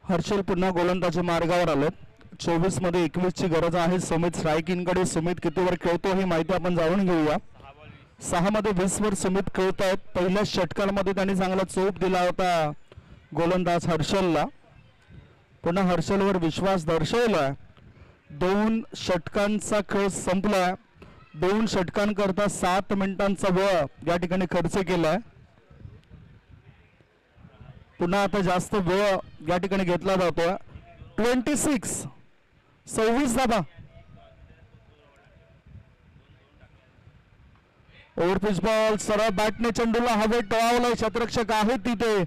Speaker 1: हर्षल पुन्हा गोलंदाजी मार्गावर आले. 24 मध्ये 21 ची गरज आहे. सुमित स्ट्रायकिंग कडे. सुमित कितीवर खेळतो ही माहिती आपण जाणून घेऊया. 6 मध्ये 20 वर सुमित खेळत आहेत. पहिल्या षटकामध्ये त्यांनी चांगला चोप दिला होता गोलंदाज हर्षलला. पुन्हा हर्षलवर विश्वास दर्शवलाय. 2 षटकांचा खेळ संपलाय. 2 षटकांकरता 7 मिनिटांचा वेळ या ठिकाणी खर्च केलाय. पुन्हा आता जास्त वेळ या ठिकाणी घेतला जातो. 26 धाबा. Overpitch ball. सरळ बॅटने चेंडूला हवेत टळावलाय. क्षेत्ररक्षक आहेत तिथे.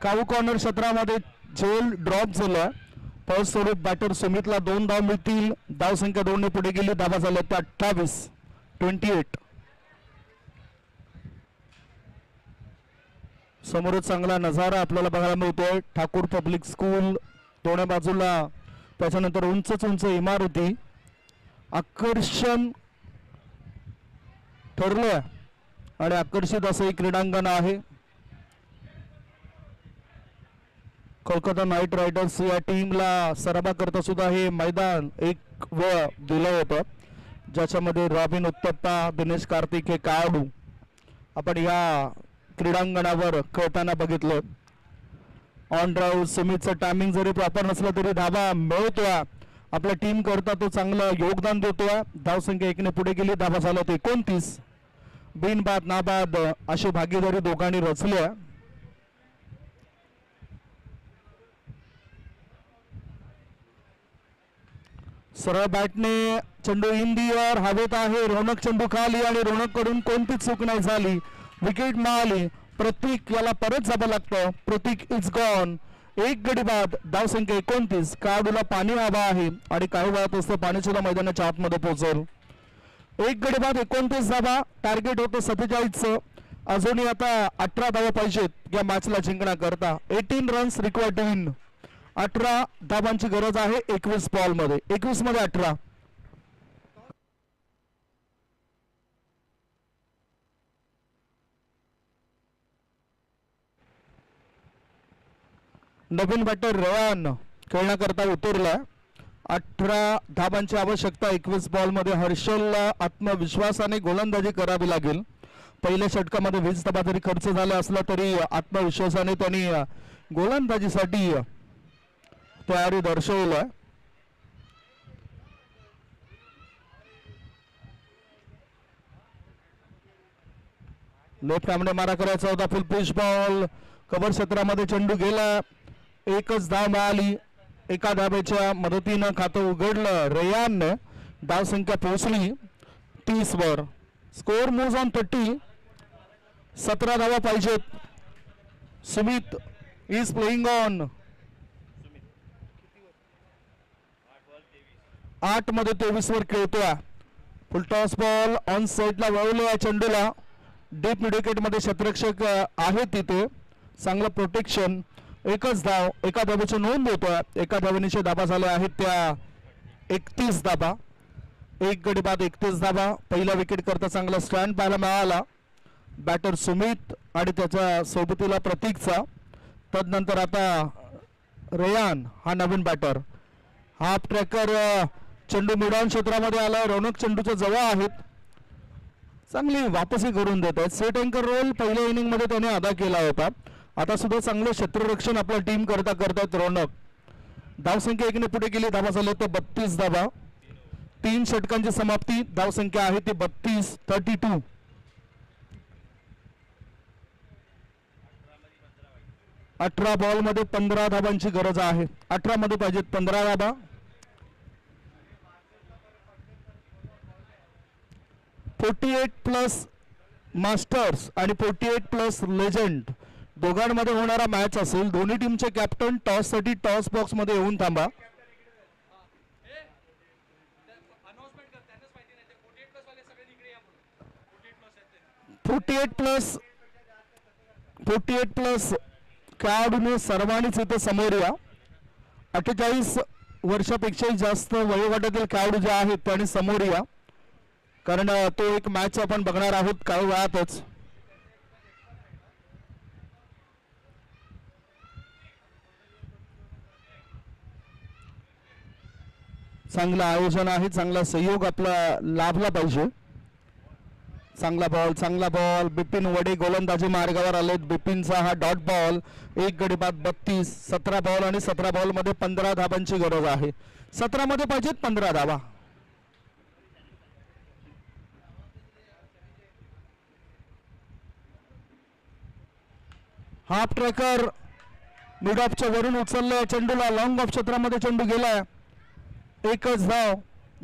Speaker 1: काऊ कॉर्नर क्षेत्रामध्ये झेल ड्रॉप झाला. फलस्वरूप बॅटर सुमितला 2 धाव मिळतील. धावसंख्या 2 ने पुढे गेली. धावा झाल्या त्या 28. समोरच चांगला नजारा आपल्याला बघायला मिळतोय. ठाकूर पब्लिक स्कूल दोन्ही बाजूला, त्याच्यानंतर उंच उंच इमारती, आकर्षण ठरलं आणि आकर्षित असं एक क्रीडांगण आहे. कोलकाता नाईट रायडर्स या टीमला सराव करता सुद्धा हे मैदान एक वेळ दिलं होतं, ज्याच्यामध्ये रॉबिन उत्तप्पा, दिनेश कार्तिक हे खेळाडू आपण या क्रीडांगणावर खेळताना बघितलं. ऑन ड्राईव्ह सुमितचं टायमिंग जरी प्रॉपर नसलं तरी धाबा मिळतोय. आपल्या टीम करता तो चांगलं योगदान देतोय. धावसंख्या 1ने पुढे गेली. धाबा झाला तो 29. बिनबाद नाबाद अशी भागीदारी दोघांनी रचली आहे. सरळ बॅटने चेंडू इन दी एअर, हवेत आहे. रोनक चेंडू खाली आणि रोनक कडून कोणतीच चूक नाही झाली. विकेट मिळाली. प्रतीक याला परत जावं लागतं. प्रतीक इज गॉन. एक गडी बाद. धावसंख्या 29. खेळाडूला पाणी हवं आहे आणि काही वेळात असतं पाणी सुद्धा मैदानाच्या आतमध्ये पोहोचेल. एक गडी बाद 29 धावा. टार्गेट होतं 47चं. अजूनही आता 18 धावा पाहिजेत या मॅचला जिंकण्याकरता. 18 रन्स रिक्वायर्ड टू विन. 18 धावांची गरज आहे 21 बॉल मध्ये. 21 मध्ये 18. नवीन बॅटर रयान खेळण्याकरता उतरला. 18 धावांची आवश्यकता 21 बॉल मध्ये. हर्षलला आत्मविश्वासाने गोलंदाजी करावी लागेल. पहिल्या षटकामध्ये 20 धावा जरी खर्च झाला असला तरी आत्मविश्वासाने त्यांनी गोलंदाजीसाठी तयारी दर्शवलं. लेफ्ट हँडने मारा करायचा होता. फुल पिच बॉल. कव्हर क्षेत्रामध्ये चेंडू गेला. एकच धाव मिळाली. एका धावेच्या मदतीनं खातं उघडलं रेयानने. धावसंख्या पोहोचली 30 वर. Score moves on 30. 17 धावा पाहिजेत. सुमित इज प्लेइंग ऑन 8 मध्ये 23 वर खेळतोय. फुल टॉस बॉल ऑन साईडला वळवलं या चेंडूला. डीप मिड विकेट मध्ये क्षेत्ररक्षक आहे तिथे. चांगलं प्रोटेक्शन. एकच धाव. एका धावेची नोंद होतोय. एका धावेनिशी धाबा झाल्या आहेत त्या 31 धाबा. एक गडी बाद 31 धाबा. पहिल्या विकेट करता चांगला स्टँड पाहायला मिळाला बॅटर सुमित आणि त्याच्या सोबतीला प्रतीकचा. तदनंतर आता रेयान हा नवीन बॅटर. हाफ ट्रॅकर चेंडू मिडॉन क्षेत्रामध्ये आला. रौनक चेंडूच्या जवळ आहेत. चांगली वापसी करून देत आहेत. सेट अँकर रोल पहिल्या इनिंग मध्ये त्याने अदा केला होता. आता सुद्धा चांगलं क्षेत्ररक्षण आपल्या टीम करता करतायत रौनक. धावसंख्या 1ने पुढे गेली. धावा झाले तर 32 धावा. 3 षटकांची समाप्ती. धावसंख्या आहे ती 32. 32. अठरा बॉल मध्ये 15 धावांची गरज आहे. 18 मध्ये पाहिजेत 15 धावा. 48 प्लस मास्टर्स आणि 48 प्लस लेजंड दोघांमध्ये होणारा मॅच असेल. दोन्ही टीमचे कॅप्टन टॉस साठी टॉस बॉक्स मध्ये येऊन थांबा. 48 प्लस खेळाडूने सर्वांनीच इथे समोर या. 48 वर्षापेक्षाही जास्त वयोगटातील खेळाडू जे आहेत त्यांनी समोर या, कारण तो एक मॅच आपण बघणार आहोत काही वेळातच. चांगलं आयोजन आहे, चांगला सहयोग आपला लाभला पाहिजे. चांगला बॉल बिपिन वडे गोलंदाजी मार्गावर आलेत. बिपिनचा हा डॉट बॉल. एक गडी बाद 32. 17 बॉल आणि 17 बॉल मध्ये 15 धावांची गरज आहे. 17 मध्ये पाहिजेत 15 धावा. हाफ ट्रॅकर मिड ऑफच्या वरून उचललाय चेंडूला. लॉंग ऑफ क्षेत्रामध्ये चेंडू गेलाय. एकच धाव.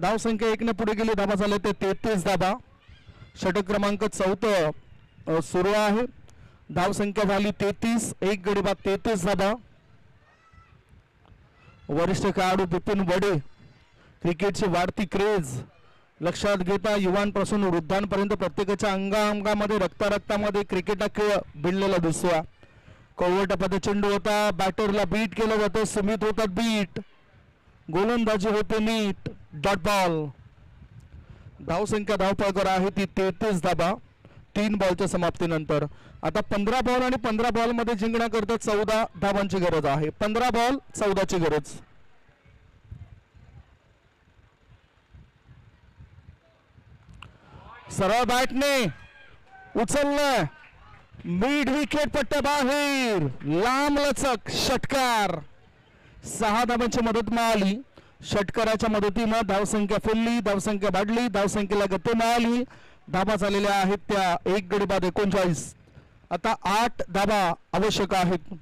Speaker 1: धाव संख्या 1ने पुढे गेली. धावा झाले ते 33 धावा. षटक क्रमांक 4 सुरू आहे. धाव संख्या झाली 33. एक गडी बाद 33 धावा. वरिष्ठ खेळाडू बिपिन वडे क्रिकेटची वाढती क्रेज लक्षात घेता युवांपासून वृद्धांपर्यंत प्रत्येकाच्या अंगामध्ये रक्तामध्ये क्रिकेट हा खेळ भिडलेला दिसतोय. कोवटामध्ये चेंडू होता, बॅटरला बीट केलं जातं, सुमित होतात बीट, गोलंदाजी होते नीट, डॉट बॉल. धावसंख्या धावपळकर आहे ती 33 धाबा 3 बॉलच्या समाप्तीनंतर. आता 15 बॉल आणि 15 बॉल मध्ये जिंकण्याकरता 14 धावांची गरज आहे. 15 बॉल 14ची गरज. सरळ बॅटने उचललं, मिड विकेट पट्ट्या बाहेर, लांब लचक षटकार. 6 धावांची मदत मिळाली. षटकाराच्या मदतीनं धावसंख्या फुलली, धावसंख्या वाढली, धावसंख्येला गती मिळाली. धाबा झालेल्या आहेत त्या 1 गडी बाद 39. आता 8 धाबा आवश्यक आहेत.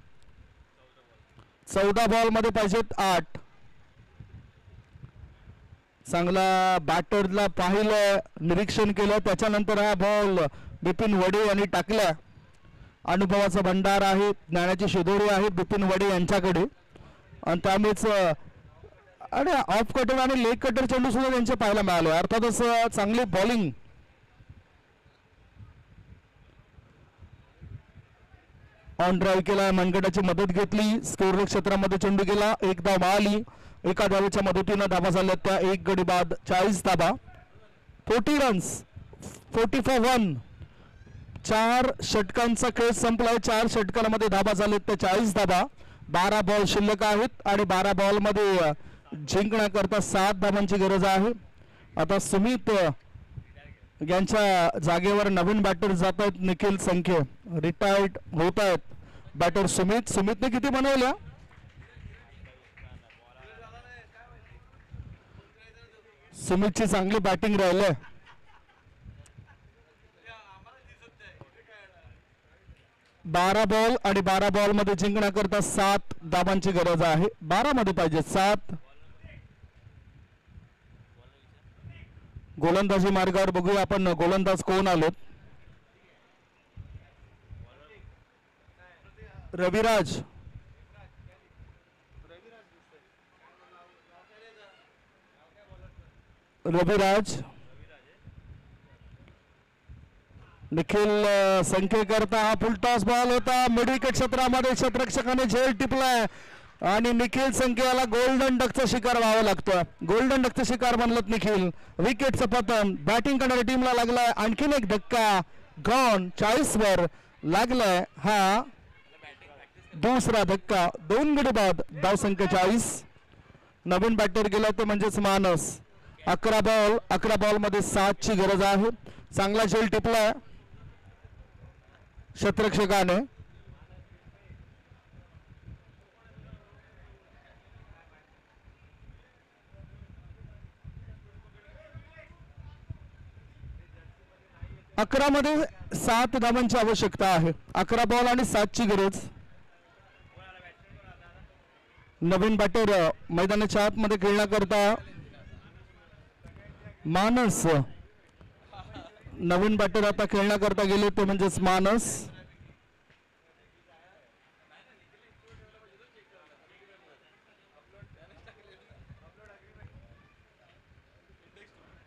Speaker 1: 14 बॉल मध्ये पाहिजेत 8. चांगला बॅटरला पाहिलं, निरीक्षण केलं, त्याच्यानंतर हा बॉल बिपिन वडे यांनी टाकला. अनुभवाचा भंडार आहे, ज्ञानाची शिदोरी आहे बिपिन वडे यांच्याकडे, आणि त्यामुळेच आणि ऑफ कटर आणि लेग कटर चेंडू सुद्धा त्यांचे पाहायला मिळाले. अर्थातच चांगली बॉलिंग. ऑन ड्राईव्ह केला, मनगटाची मदत घेतली, स्कोर क्षेत्रामध्ये चेंडू गेला, 1 धाव मिळाली. एका धावेच्या मदतीनं धावा झाल्या त्या 1 गडी बाद 40 धाबा. 40 रन्स 44-1. 4 षटकांचा खेळ संपलाय. 4 षटकांमध्ये धाबा झालेत त्या 40 धाबा. 12 बॉल शिल्लक आहेत आणि 12 बॉल मध्ये जिंकण्याकरता 7 धावांची गरज आहे. आता सुमित यांच्या जागेवर नवीन बॅटर जात आहेत. निखिल संख्ये रिटायर्ड होत आहेत. बॅटर सुमितने किती बनवल्या? सुमितची चांगली बॅटिंग राहिली. 12 बॉल आणि 12 बॉल मध्ये जिंकण्याकरता 7 धावांची गरज आहे. 12 मध्ये पाहिजे 7. गोलंदाजी मार्गावर बघूया आपण गोलंदाज कोण आलेत. रविराज, निखिल संख्येकरता हा फुलटॉस बॉल होता. मिड विकेट क्षेत्रामध्ये क्षेत्ररक्षकाने झेल टिपलाय आणि निखिल संख्येला गोल्डन डकचा शिकार व्हावा लागतोय. गोल्डन डकचा शिकार बनलत निखिल. विकेटचं पतन बॅटिंग करणाऱ्या टीमला लागलाय. आणखीन एक धक्का गॉन. 40 वर लागलाय हा दुसरा धक्का. 2 गडी बाद धावसंख्या 40. नवीन बॅटर गेला ते म्हणजेच मानस. 11 बॉल मध्ये 7 ची गरज आहे. चांगला झेल टिपलाय क्षेत्ररक्षकाने. अकरा मध्ये 7 धावांची आवश्यकता आहे. 11 बॉल आणि 7 ची गरज. नवीन बॅटर मैदानाच्या आतमध्ये खेळण्याकरता मानस. नवीन बॅटर आता खेळण्याकरता गेले ते म्हणजेच मानस.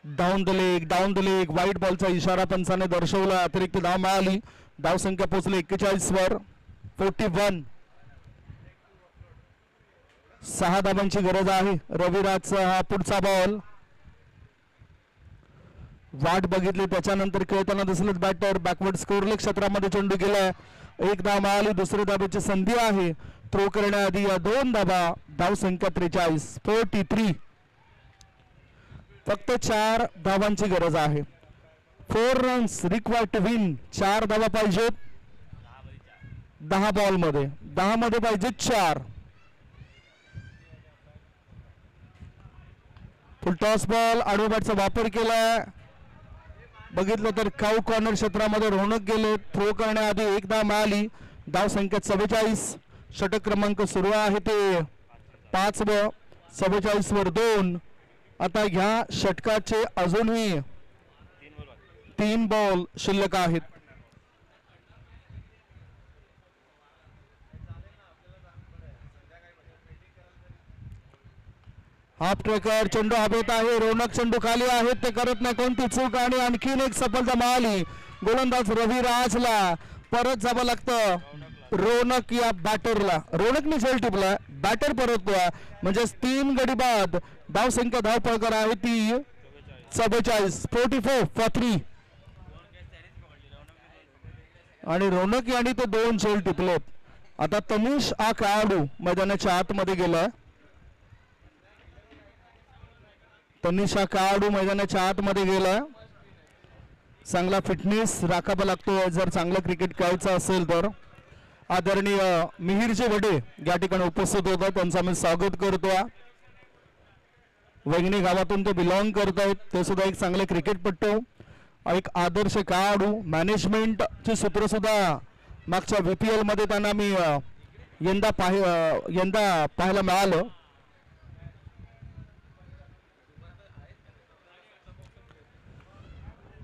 Speaker 1: डाऊन द लेग व्हाईट बॉलचा इशारा पंचाने दर्शवला. अतिरिक्त धाव मिळाली. धावसंख्या पोहोचली 41 वर. 41. 6 धावांची गरज आहे. रविराजचा हा पुढचा बॉल. वाट बघितली त्याच्यानंतर खेळताना दिसलेच बॅटर. बॅकवर्ड स्कोरले क्षेत्रामध्ये चेंडू गेलाय. 1 धाव मिळाली. दुसरी धावेची संधी आहे. थ्रो करण्याआधी या 2 धावा. धावसंख्या 43. 43. फक्त 4 धावांची गरज आहे. 4 रन्स रिक्वायर्ड टू विन. 4 धावा पाहिजेत 10 बॉल मध्ये. 10 मध्ये पाहिजे 4. Full toss ball. आडव्या बॅटचा वापर केलाय. बघितलं तर काऊ कॉर्नर क्षेत्रामध्ये रोनक गेले. थ्रो करण्याआधी 1 धाव मिळाली. धाव संख्या 44. षटक क्रमांक सुरू आहे ते 5 व 44 वर 2. आता ह्या षटकाचे अजूनही 3 बॉल शिल्लक आहेत. हाफ ट्रेकर चेंडू हवेत आहे. रोनक चेंडू खाली आहेत. ते करत नाही कोणती चूक आणि आणखीन एक सफलता मिळाली. गोलंदाज रविराजला परत जावं लागतं. रोनक या बॅटरला, रोनकने झेल टिपला, बॅटर परततोय, म्हणजे 3 गडी बाद. धाव संख्या धावपळकर आहे ती 44, 44 for 3. आणि रोनक यांनी ते 2 झेल टिपलेत. आता तनिष हा खेळाडू मैदानाच्या आतमध्ये गेलाय. तनिष हा खेळाडू मैदानाच्या आतमध्ये गेलाय. चांगला फिटनेस राखावा लागतो जर चांगलं क्रिकेट खेळायचं असेल तर. आदरणीय मिहिरचे वडे या ठिकाणी उपस्थित होतात, त्यांचं आम्ही स्वागत करतो. वैगणी गावातून ते बिलॉंग करत आहेत, ते सुद्धा एक चांगले क्रिकेटपटू, एक आदर्श खेळाडू. मॅनेजमेंटचे सूत्र सुद्धा मागच्या VPL मध्ये त्यांना मी यंदा पाहायला मिळालं.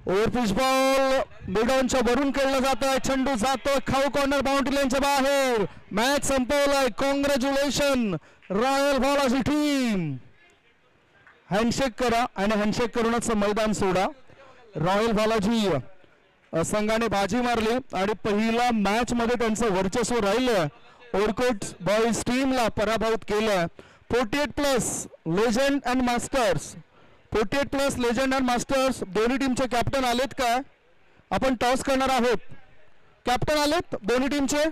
Speaker 1: ओव्हरपिच बॉल मिडॉनच्या वरून खेळला जातोय, चेंडू जातोय खाऊ कॉर्नर बाउंड्री लाईनच्या बाहेर. मॅच संपवलाय. Congratulation royal Balaji team. Handshake करा आणि हँडशेक करूनच मैदान सोडा. रॉयल बालाजी संघाने बाजी मारली आणि पहिला मॅच मध्ये त्यांचं वर्चस्व राहिलं. ओरकोट बॉईज टीमला पराभूत केलं. 48+ legend and masters, 48+ legend and masters दोन्ही टीमचे कॅप्टन आलेत का? आपण टॉस करणार आहोत. कॅप्टन आलेत दोन्ही टीमचे.